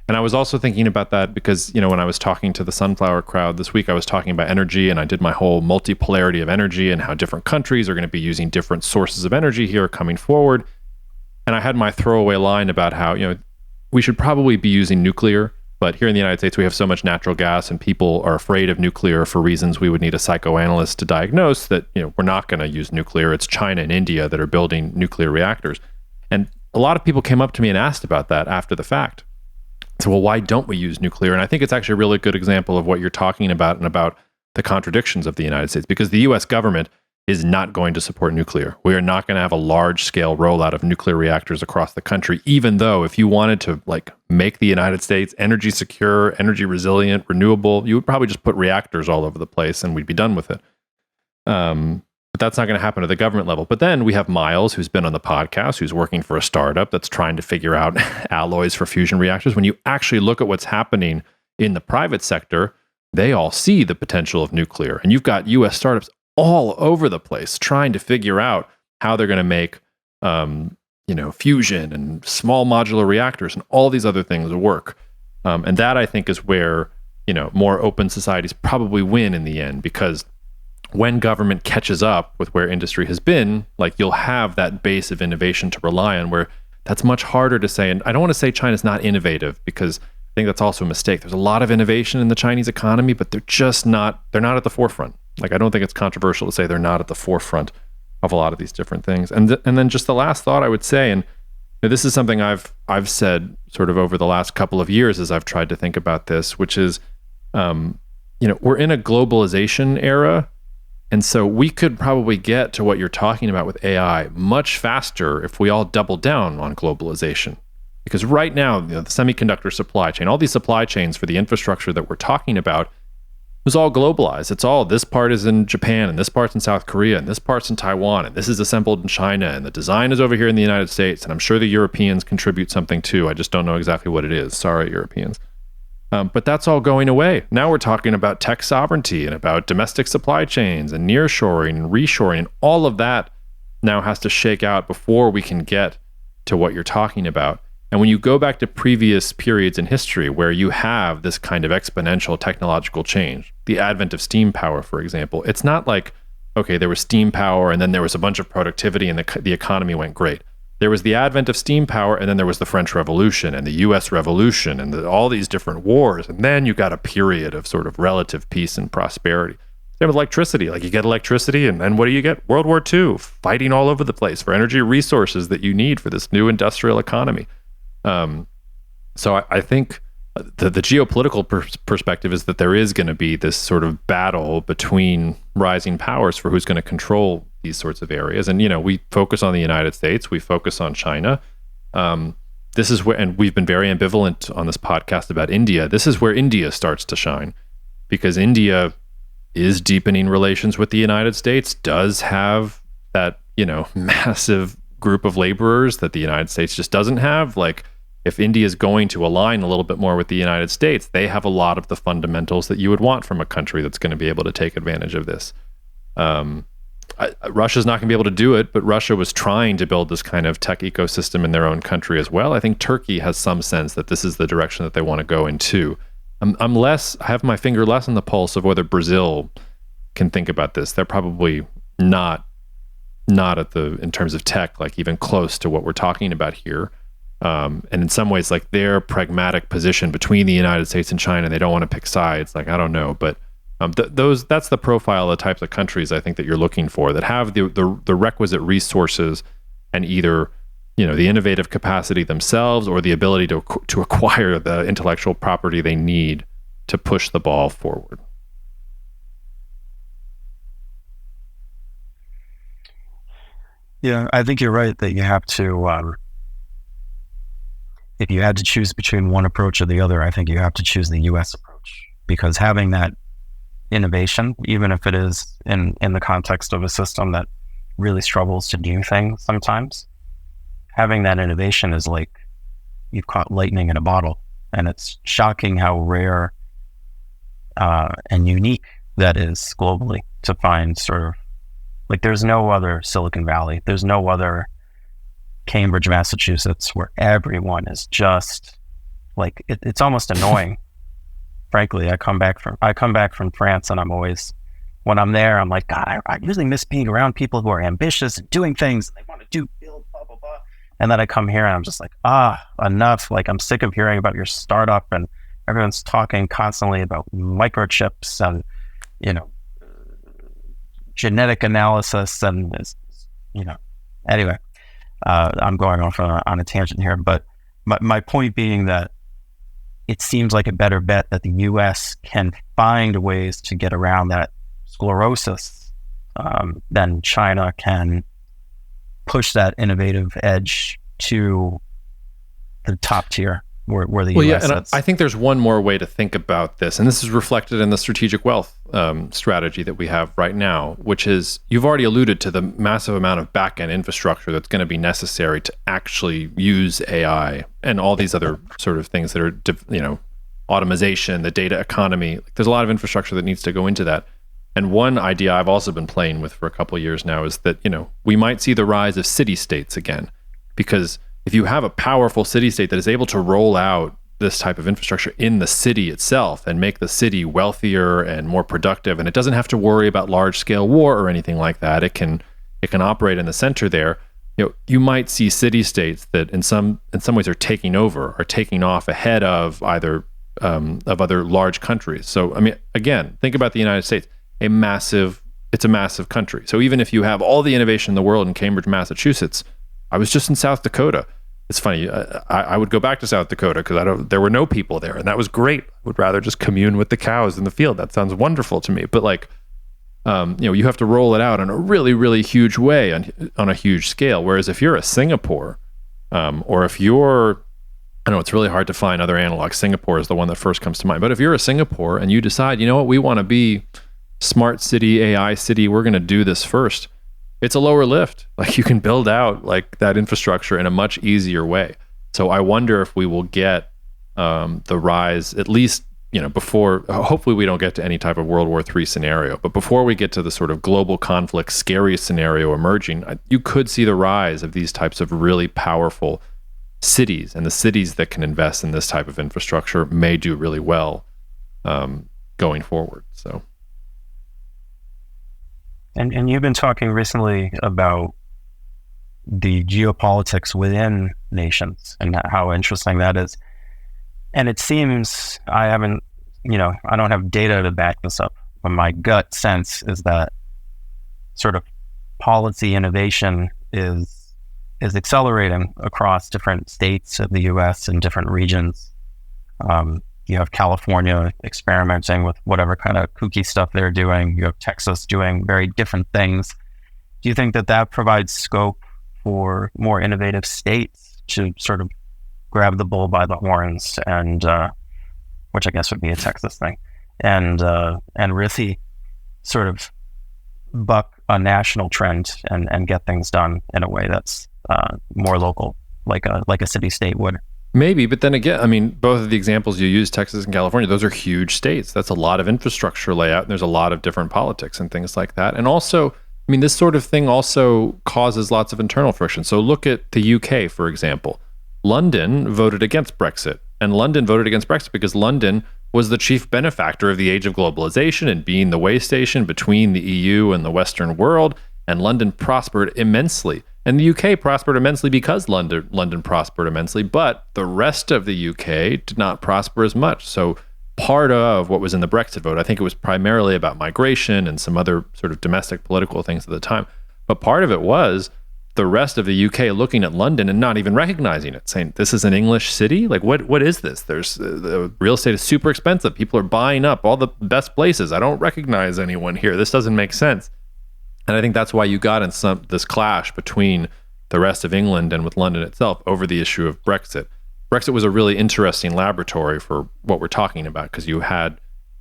And I was also thinking about that because, when I was talking to the Sunflower crowd this week, I was talking about energy, and I did my whole multipolarity of energy and how different countries are going to be using different sources of energy here coming forward. And I had my throwaway line about how, we should probably be using nuclear, but here in the United States, we have so much natural gas and people are afraid of nuclear for reasons we would need a psychoanalyst to diagnose that, we're not going to use nuclear. It's China and India that are building nuclear reactors. And a lot of people came up to me and asked about that after the fact. So, well, why don't we use nuclear? And I think it's actually a really good example of what you're talking about and about the contradictions of the United States, because the US government is not going to support nuclear. We are not going to have a large scale rollout of nuclear reactors across the country, even though if you wanted to make the United States energy secure, energy resilient, renewable, you would probably just put reactors all over the place and we'd be done with it. But that's not going to happen at the government level. But then we have Miles, who's been on the podcast, who's working for a startup that's trying to figure out alloys for fusion reactors. When you actually look at what's happening in the private sector, they all see the potential of nuclear. And you've got US startups all over the place trying to figure out how they're going to make fusion and small modular reactors and all these other things work. And that, I think, is where more open societies probably win in the end, because when government catches up with where industry has been, you'll have that base of innovation to rely on, where that's much harder to say. And I don't want to say China's not innovative, because I think that's also a mistake. There's a lot of innovation in the Chinese economy, but they're not at the forefront. I don't think it's controversial to say they're not at the forefront of a lot of these different things. And then just the last thought I would say, and this is something I've said sort of over the last couple of years as I've tried to think about this, which is, we're in a globalization era. And so we could probably get to what you're talking about with AI much faster if we all double down on globalization. Because right now, the semiconductor supply chain, all these supply chains for the infrastructure that we're talking about, was all globalized. It's all, this part is in Japan, and this part's in South Korea, and this part's in Taiwan, and this is assembled in China, and the design is over here in the United States. And I'm sure the Europeans contribute something too. I just don't know exactly what it is. Sorry, Europeans. But that's all going away. Now we're talking about tech sovereignty and about domestic supply chains and nearshoring and reshoring, and all of that now has to shake out before we can get to what you're talking about. And when you go back to previous periods in history where you have this kind of exponential technological change, the advent of steam power, for example, it's not like, okay, there was steam power and then there was a bunch of productivity and the economy went great. There was the advent of steam power, and then there was the French Revolution and the US Revolution and all these different wars. And then you got a period of sort of relative peace and prosperity. Same with electricity. Like you get electricity, and then what do you get? World War II, fighting all over the place for energy resources that you need for this new industrial economy. So I think the geopolitical perspective is that there is going to be this sort of battle between rising powers for who's going to control these sorts of areas. And, we focus on the United States, we focus on China. This is where, and we've been very ambivalent on this podcast about India. This is where India starts to shine, because India is deepening relations with the United States, does have that, massive group of laborers that the United States just doesn't have. Like, if India is going to align a little bit more with the United States, they have a lot of the fundamentals that you would want from a country that's going to be able to take advantage of this. Russia's not going to be able to do it, but Russia was trying to build this kind of tech ecosystem in their own country as well. I think Turkey has some sense that this is the direction that they want to go into. I have my finger less on the pulse of whether Brazil can think about this. They're probably not in terms of tech, like even close to what we're talking about here. And in some ways, like their pragmatic position between the United States and China, they don't want to pick sides. Like, I don't know, but that's the profile of the types of countries I think that you're looking for, that have the requisite resources and either, the innovative capacity themselves or the ability to acquire the intellectual property they need to push the ball forward.
Yeah, I think you're right that you have to, if you had to choose between one approach or the other, I think you have to choose the U.S. approach, because having that innovation, even if it is in the context of a system that really struggles to do things sometimes, having that innovation is like you've caught lightning in a bottle. And it's shocking how rare and unique that is globally to find sort of, like, there's no other Silicon Valley, there's no other Cambridge, Massachusetts, where everyone is just like, it's almost annoying. Frankly, I come back from France, and I'm always, when I'm there, I'm like, God, I really miss being around people who are ambitious and doing things and they want to build, blah, blah, blah. And then I come here and I'm just like, enough. Like, I'm sick of hearing about your startup, and everyone's talking constantly about microchips and, genetic analysis and, anyway, I'm going off on a tangent here, but my point being that it seems like a better bet that the U.S. can find ways to get around that sclerosis than China can push that innovative edge to the top tier where the U.S.
and I think there's one more way to think about this, and this is reflected in the strategic wealth strategy that we have right now, which is, you've already alluded to the massive amount of back-end infrastructure that's going to be necessary to actually use AI and all these other sort of things that are, automation, the data economy. There's a lot of infrastructure that needs to go into that. And one idea I've also been playing with for a couple of years now is that, we might see the rise of city-states again, because if you have a powerful city-state that is able to roll out this type of infrastructure in the city itself and make the city wealthier and more productive, and it doesn't have to worry about large-scale war or anything like that, it can operate in the center there. You might see city-states that in some ways are taking off ahead of either of other large countries. So, I mean, again, think about the United States. It's a massive country. So even if you have all the innovation in the world in Cambridge, Massachusetts, I was just in South Dakota. It's funny. I would go back to South Dakota because there were no people there, and that was great. I would rather just commune with the cows in the field. That sounds wonderful to me. But you have to roll it out in a really, really huge way on a huge scale. Whereas if you're a Singapore, or if you're, I know it's really hard to find other analogs. Singapore is the one that first comes to mind. But if you're a Singapore and you decide, we want to be smart city, AI city, we're going to do this first. It's a lower lift. Like, you can build out like that infrastructure in a much easier way. So I wonder if we will get the rise, at least, before, hopefully we don't get to any type of World War III scenario, but before we get to the sort of global conflict, scary scenario emerging, you could see the rise of these types of really powerful cities, and the cities that can invest in this type of infrastructure may do really well going forward. So.
And you've been talking recently about the geopolitics within nations and how interesting that is. And it seems, I don't have data to back this up, my gut sense is that sort of policy innovation is accelerating across different states of the U.S. and different regions. You have California experimenting with whatever kind of kooky stuff they're doing. You have Texas doing very different things. Do you think that that provides scope for more innovative states to sort of grab the bull by the horns, and which I guess would be a Texas thing, and really sort of buck a national trend and get things done in a way that's more local, like a city state would?
Maybe, but then again, I mean, both of the examples you use, Texas and California, those are huge states. That's a lot of infrastructure layout, and there's a lot of different politics and things like that. And also, I mean, this sort of thing also causes lots of internal friction. So look at the UK, for example. London voted against Brexit, and London voted against Brexit because London was the chief benefactor of the age of globalization and being the way station between the EU and the Western world, and London prospered immensely. And the UK prospered immensely because London prospered immensely, but the rest of the UK did not prosper as much. So part of what was in the Brexit vote, I think it was primarily about migration and some other sort of domestic political things at the time. But part of it was the rest of the UK looking at London and not even recognizing it, saying, this is an English city? Like, what is this? There's the real estate is super expensive. People are buying up all the best places. I don't recognize anyone here. This doesn't make sense. And I think that's why you got in this clash between the rest of England and with London itself over the issue of Brexit. Brexit was a really interesting laboratory for what we're talking about, because you had, I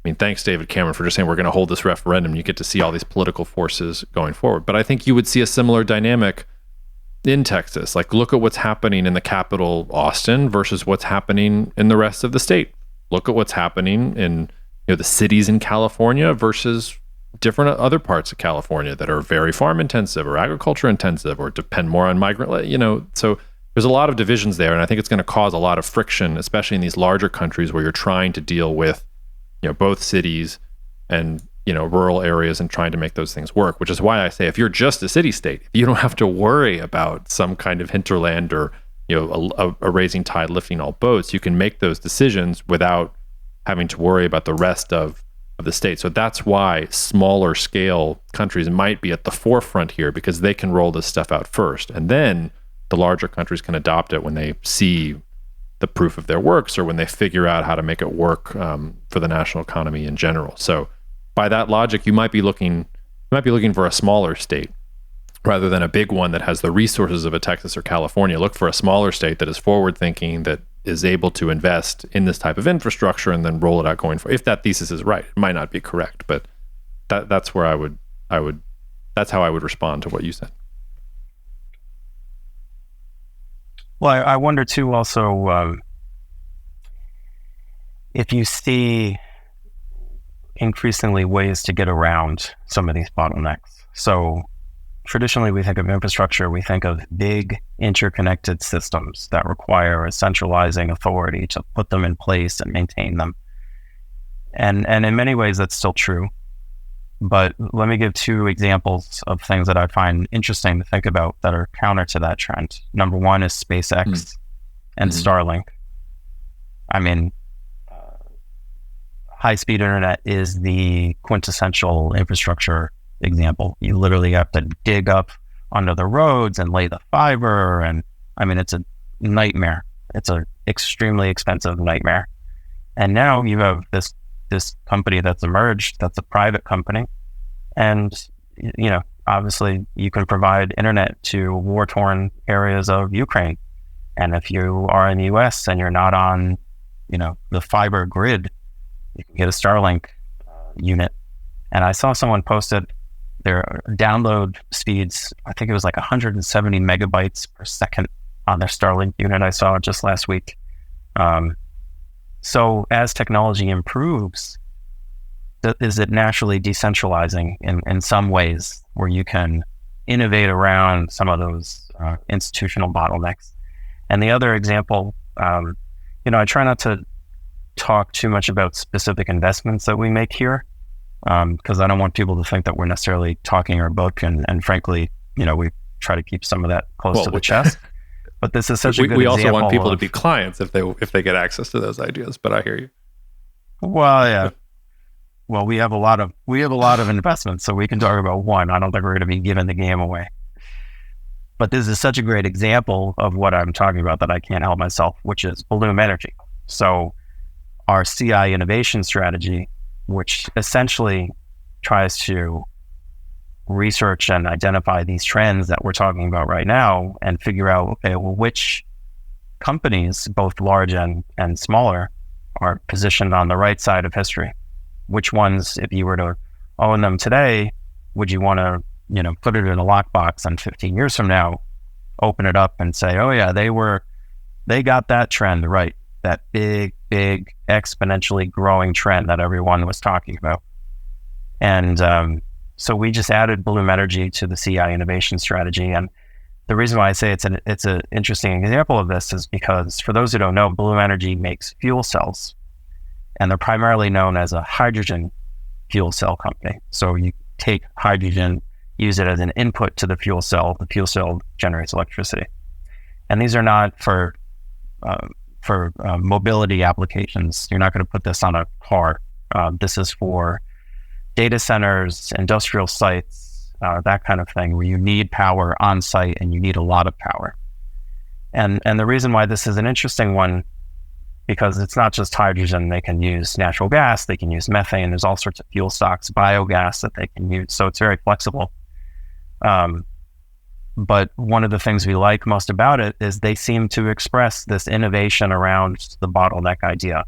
mean, thanks David Cameron for just saying we're going to hold this referendum. You get to see all these political forces going forward. But I think you would see a similar dynamic in Texas. Like, look at what's happening in the capital, Austin, versus what's happening in the rest of the state. Look at what's happening in the cities in California versus different other parts of California that are very farm intensive or agriculture intensive or depend more on migrant, so there's a lot of divisions there. And I think it's going to cause a lot of friction, especially in these larger countries where you're trying to deal with, both cities and, rural areas and trying to make those things work, which is why I say, if you're just a city state, you don't have to worry about some kind of hinterland or, a raising tide lifting all boats. You can make those decisions without having to worry about the rest of the state. So that's why smaller scale countries might be at the forefront here, because they can roll this stuff out first. And then the larger countries can adopt it when they see the proof of their works or when they figure out how to make it work for the national economy in general. So by that logic, you might be looking for a smaller state rather than a big one that has the resources of a Texas or California. Look for a smaller state that is forward thinking, that is able to invest in this type of infrastructure and then roll it out going forward. If that thesis is right, it might not be correct, but that's where that's how I would respond to what you said.
Well, I wonder too also, if you see increasingly ways to get around some of these bottlenecks. So traditionally, we think of infrastructure, we think of big interconnected systems that require a centralizing authority to put them in place and maintain them. And in many ways, that's still true. But let me give two examples of things that I find interesting to think about that are counter to that trend. Number one is SpaceX and Starlink. I mean, high-speed internet is the quintessential infrastructure example. You literally have to dig up under the roads and lay the fiber, and I mean, it's a nightmare. It's an extremely expensive nightmare. And now you have this company that's emerged, that's a private company, and obviously you can provide internet to war-torn areas of Ukraine. And if you are in the US and you're not on the fiber grid, you can get a Starlink unit. And I saw someone posted their download speeds, I think it was like 170 megabytes per second on their Starlink unit I saw just last week. So as technology improves, is it naturally decentralizing in some ways where you can innovate around some of those institutional bottlenecks? And the other example, I try not to talk too much about specific investments that we make here, because I don't want people to think that we're necessarily talking our book. And frankly, we try to keep some of that close to the chest. But this is such a good
we
example.
also want people to be clients if they get access to those ideas. But I hear you.
Well, yeah. Well, we have a lot of investments, so we can talk about one. I don't think we're going to be giving the game away. But this is such a great example of what I'm talking about that I can't help myself, which is Bloom Energy. So our CI innovation strategy, which essentially tries to research and identify these trends that we're talking about right now and figure out, okay, well, which companies, both large and smaller, are positioned on the right side of history. Which ones, if you were to own them today, would you want to, put it in a lockbox and 15 years from now, open it up and say, oh yeah, they got that trend right. That big exponentially growing trend that everyone was talking about. And so we just added Bloom Energy to the CI innovation strategy. And the reason why I say it's an interesting example of this is because, for those who don't know, Bloom Energy makes fuel cells, and they're primarily known as a hydrogen fuel cell company. So you take hydrogen, use it as an input to the fuel cell generates electricity. And these are not for mobility applications. You're not going to put this on a car. This is for data centers, industrial sites, that kind of thing, where you need power on site and you need a lot of power. And the reason why this is an interesting one, because it's not just hydrogen. They can use natural gas, they can use methane, there's all sorts of fuel stocks, biogas that they can use. So it's very flexible. But one of the things we like most about it is they seem to express this innovation around the bottleneck idea,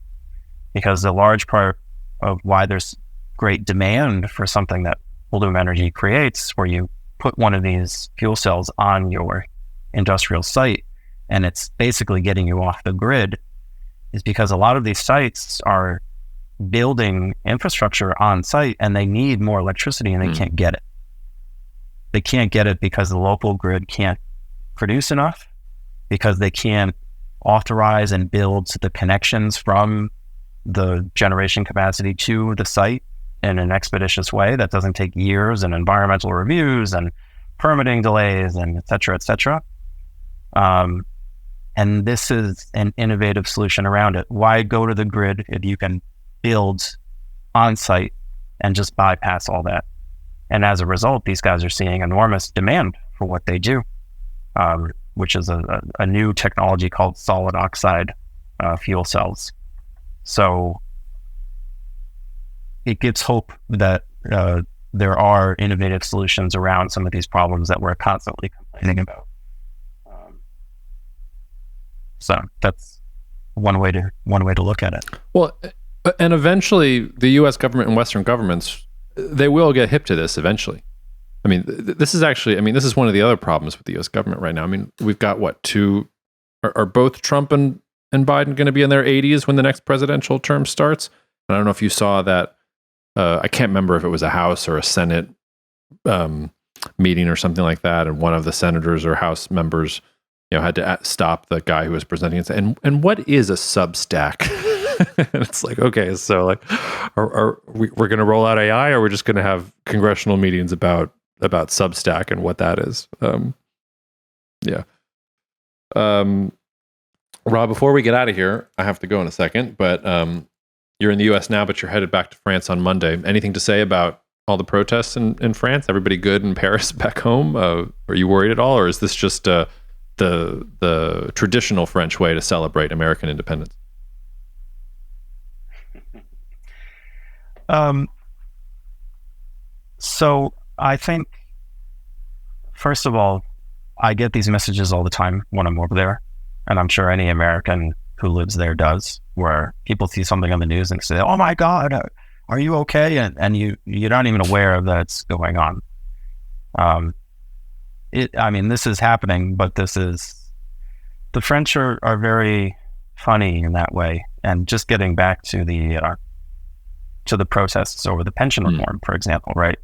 because a large part of why there's great demand for something that Bloom Energy creates, where you put one of these fuel cells on your industrial site and it's basically getting you off the grid, is because a lot of these sites are building infrastructure on site and they need more electricity and they can't get it. They can't get it because the local grid can't produce enough, because they can't authorize and build the connections from the generation capacity to the site in an expeditious way that doesn't take years and environmental reviews and permitting delays and et cetera. And this is an innovative solution around it. Why go to the grid if you can build on site and just bypass all that? And as a result, these guys are seeing enormous demand for what they do, which is a new technology called solid oxide fuel cells. So it gives hope that there are innovative solutions around some of these problems that we're constantly complaining about. So that's one way to look at it.
Well, and eventually the U.S. government and Western governments, they will get hip to this eventually. I mean, this is one of the other problems with the U.S. government right now. I mean, we've got are both Trump and Biden going to be in their 80s when the next presidential term starts? And I don't know if you saw that. I can't remember if it was a House or a Senate meeting or something like that. And one of the senators or House members, had to stop the guy who was presenting and what is a Substack? And it's like, okay, so like, we're going to roll out AI, or we're just going to have congressional meetings about Substack and what that is. Rob, before we get out of here, I have to go in a second, but you're in the U.S. now, but you're headed back to France on Monday. Anything to say about all the protests in France? Everybody good in Paris back home? Are you worried at all, or is this just the traditional French way to celebrate American independence?
So I think, first of all, I get these messages all the time when I'm over there, and I'm sure any American who lives there does, where people see something on the news and say, "Oh my God, are you okay?" And you're not even aware of that's going on. This is happening, but the French are very funny in that way. And just getting back to the protests over the pension reform, for example, right,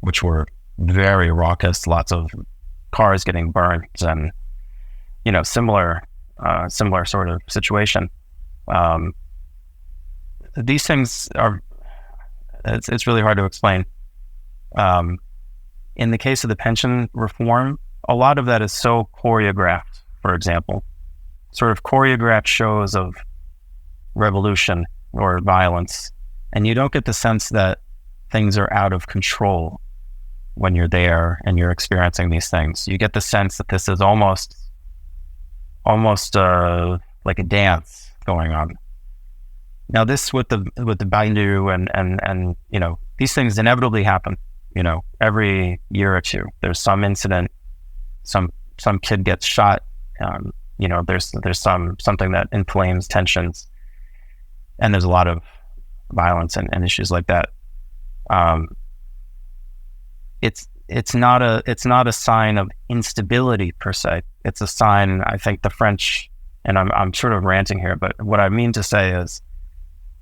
which were very raucous, lots of cars getting burned, and similar sort of situation. These things are, it's really hard to explain. In the case of the pension reform, a lot of that is so choreographed, for example, sort of choreographed shows of revolution or violence And you don't get the sense that things are out of control when you're there and you're experiencing these things. You get the sense that this is almost like a dance going on. Now, this with the Baidu and these things inevitably happen. Every year or two, there's some incident, some kid gets shot. There's something that inflames tensions, and there's a lot of violence and issues like that. It's not a sign of instability per se. It's a sign, I think, the French, and I'm sort of ranting here, but what I mean to say is,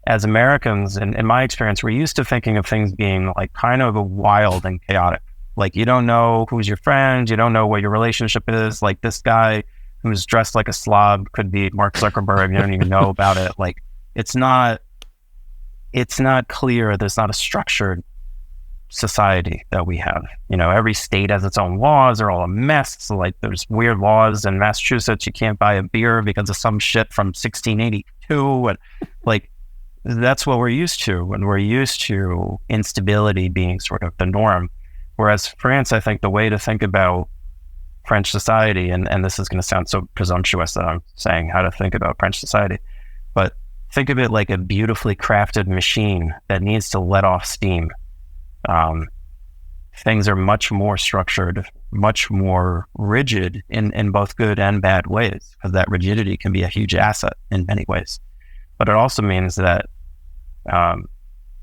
as Americans, in my experience, we're used to thinking of things being like kind of wild and chaotic. Like, you don't know who's your friend, you don't know what your relationship is. Like, this guy who's dressed like a slob could be Mark Zuckerberg. You don't even know about it. Like, it's not clear. There's not a structured society that we have. Every state has its own laws. They're all a mess. So, like, there's weird laws in Massachusetts. You can't buy a beer because of some shit from 1682. And like, that's what we're used to. And we're used to instability being sort of the norm. Whereas France, I think the way to think about French society, and this is going to sound so presumptuous that I'm saying how to think about French society, but think of it like a beautifully crafted machine that needs to let off steam. Things are much more structured, much more rigid in both good and bad ways, because that rigidity can be a huge asset in many ways. But it also means that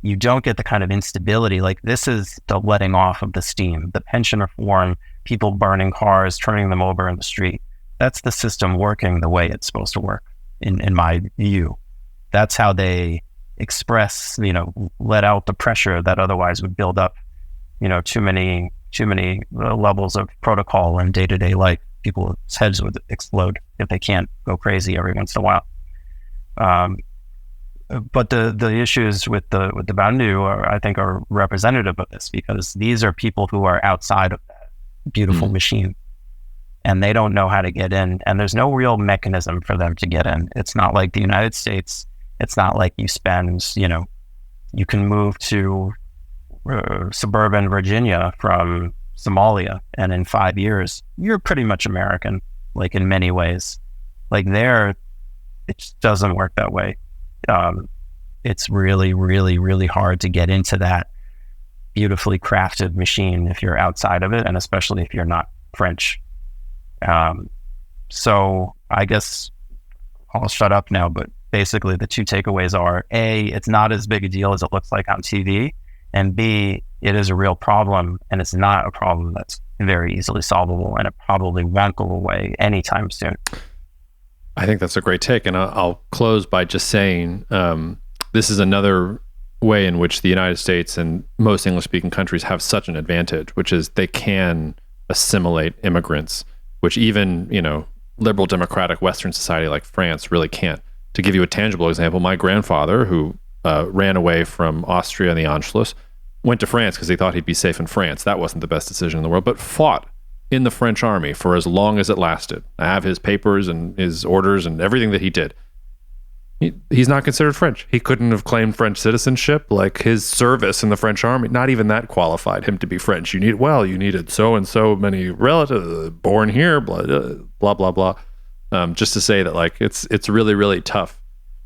you don't get the kind of instability. Like, this is the letting off of the steam, the pension reform, people burning cars, turning them over in the street. That's the system working the way it's supposed to work, in my view. That's how they express, let out the pressure that otherwise would build up, too many levels of protocol and day-to-day life. People's heads would explode if they can't go crazy every once in a while. But the issues with the Baidu I think are representative of this, because these are people who are outside of that beautiful machine, and they don't know how to get in, and there's no real mechanism for them to get in. It's not like the United States. It's not like you can move to suburban Virginia from Somalia, and in 5 years, you're pretty much American, like, in many ways. Like, there, it just doesn't work that way. It's really, really, really hard to get into that beautifully crafted machine if you're outside of it, and especially if you're not French. So I guess I'll shut up now, but basically the two takeaways are: A, it's not as big a deal as it looks like on TV, and B, it is a real problem, and it's not a problem that's very easily solvable, and it probably won't go away anytime soon.
I think that's a great take, and I'll close by just saying this is another way in which the United States and most English-speaking countries have such an advantage, which is they can assimilate immigrants, which even, liberal democratic Western society like France really can't. To give you a tangible example, my grandfather, who ran away from Austria and the Anschluss, went to France because he thought he'd be safe in France. That wasn't the best decision in the world, but fought in the French army for as long as it lasted. I have his papers and his orders and everything that he did. He's not considered French. He couldn't have claimed French citizenship. Like, his service in the French army, not even that qualified him to be French. You needed so and so many relatives born here, blah blah blah. Just to say that, like, it's really, really tough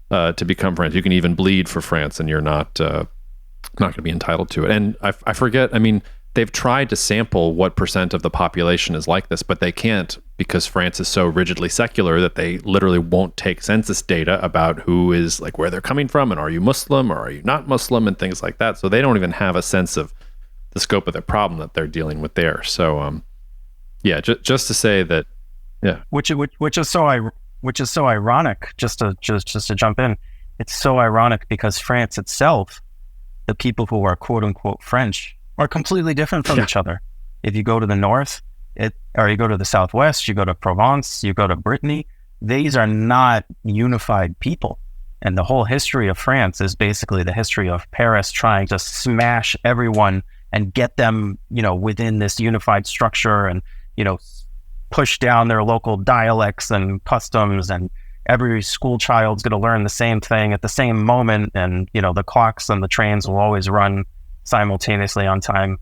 to become French. You can even bleed for France, and you're not going to be entitled to it. And I forget. I mean, they've tried to sample what percent of the population is like this, but they can't, because France is so rigidly secular that they literally won't take census data about who is, like, where they're coming from, and are you Muslim or are you not Muslim, and things like that. So they don't even have a sense of the scope of the problem that they're dealing with there. So, just to say that,
which is so ironic. Just to jump in, it's so ironic because France itself, the people who are quote unquote French, are completely different from each other. If you go to the north, or you go to the southwest, you go to Provence, you go to Brittany, these are not unified people. And the whole history of France is basically the history of Paris trying to smash everyone and get them, within this unified structure, and, push down their local dialects and customs, and, every school child's going to learn the same thing at the same moment, and the clocks and the trains will always run simultaneously on time.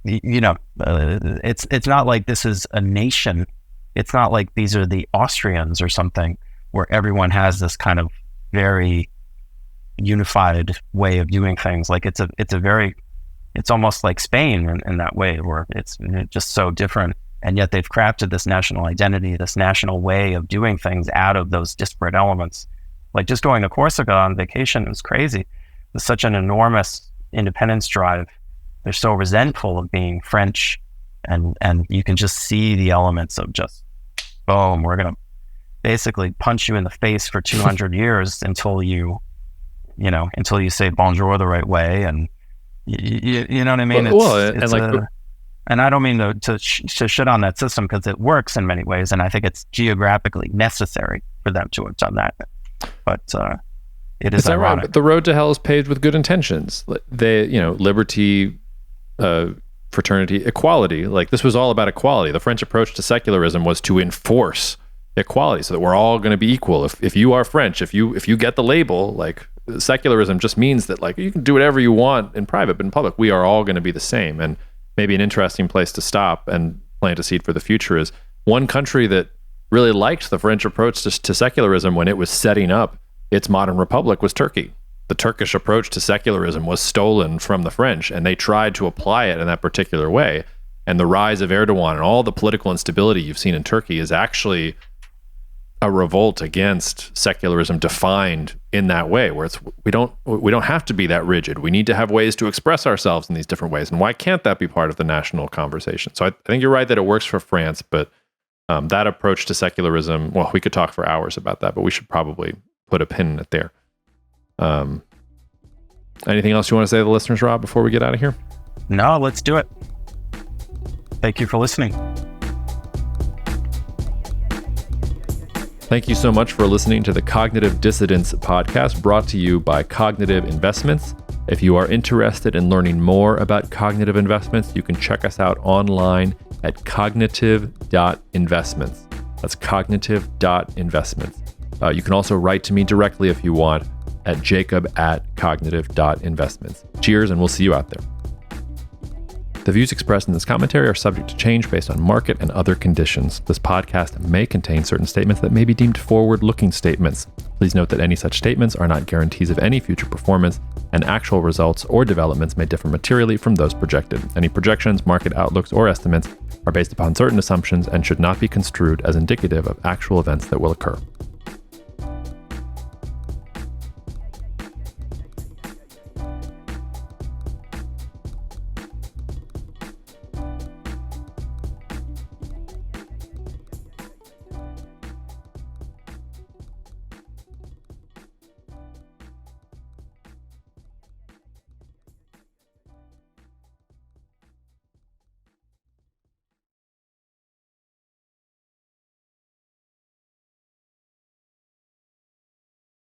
It's not like this is a nation. It's not like these are the Austrians or something where everyone has this kind of very unified way of doing things. Like it's almost like Spain in that way, where it's just so different. And yet they've crafted this national identity, this national way of doing things out of those disparate elements. Like just going to Corsica on vacation was crazy. There's such an enormous independence drive. They're so resentful of being French, and you can just see the elements of just, boom, we're going to basically punch you in the face for 200 years until you say bonjour the right way. And you know what I mean? And I don't mean to shit on that system, because it works in many ways, and I think it's geographically necessary for them to have done that. But it is ironic.
Right? But the road to hell is paved with good intentions. Liberty, fraternity, equality. Like, this was all about equality. The French approach to secularism was to enforce equality, so that we're all going to be equal. If you are French, if you get the label, like, secularism just means that, like, you can do whatever you want in private, but in public, we are all going to be the same. And maybe an interesting place to stop and plant a seed for the future is one country that really liked the French approach to secularism when it was setting up its modern republic was Turkey. The Turkish approach to secularism was stolen from the French, and they tried to apply it in that particular way. And the rise of Erdogan and all the political instability you've seen in Turkey is actually a revolt against secularism defined in that way, where we don't have to be that rigid. We need to have ways to express ourselves in these different ways. And why can't that be part of the national conversation? So I think you're right that it works for France, but that approach to secularism, well, we could talk for hours about that, but we should probably put a pin in it there. Anything else you want to say to the listeners, Rob, before we get out of here?
No, let's do it. Thank you for listening.
Thank you so much for listening to the Cognitive Dissidence podcast, brought to you by Cognitive Investments. If you are interested in learning more about cognitive investments, you can check us out online at cognitive.investments. That's cognitive.investments. You can also write to me directly if you want at jacob@cognitive.investments. Cheers, and we'll see you out there. The views expressed in this commentary are subject to change based on market and other conditions. This podcast may contain certain statements that may be deemed forward-looking statements. Please note that any such statements are not guarantees of any future performance, and actual results or developments may differ materially from those projected. Any projections, market outlooks, or estimates are based upon certain assumptions and should not be construed as indicative of actual events that will occur.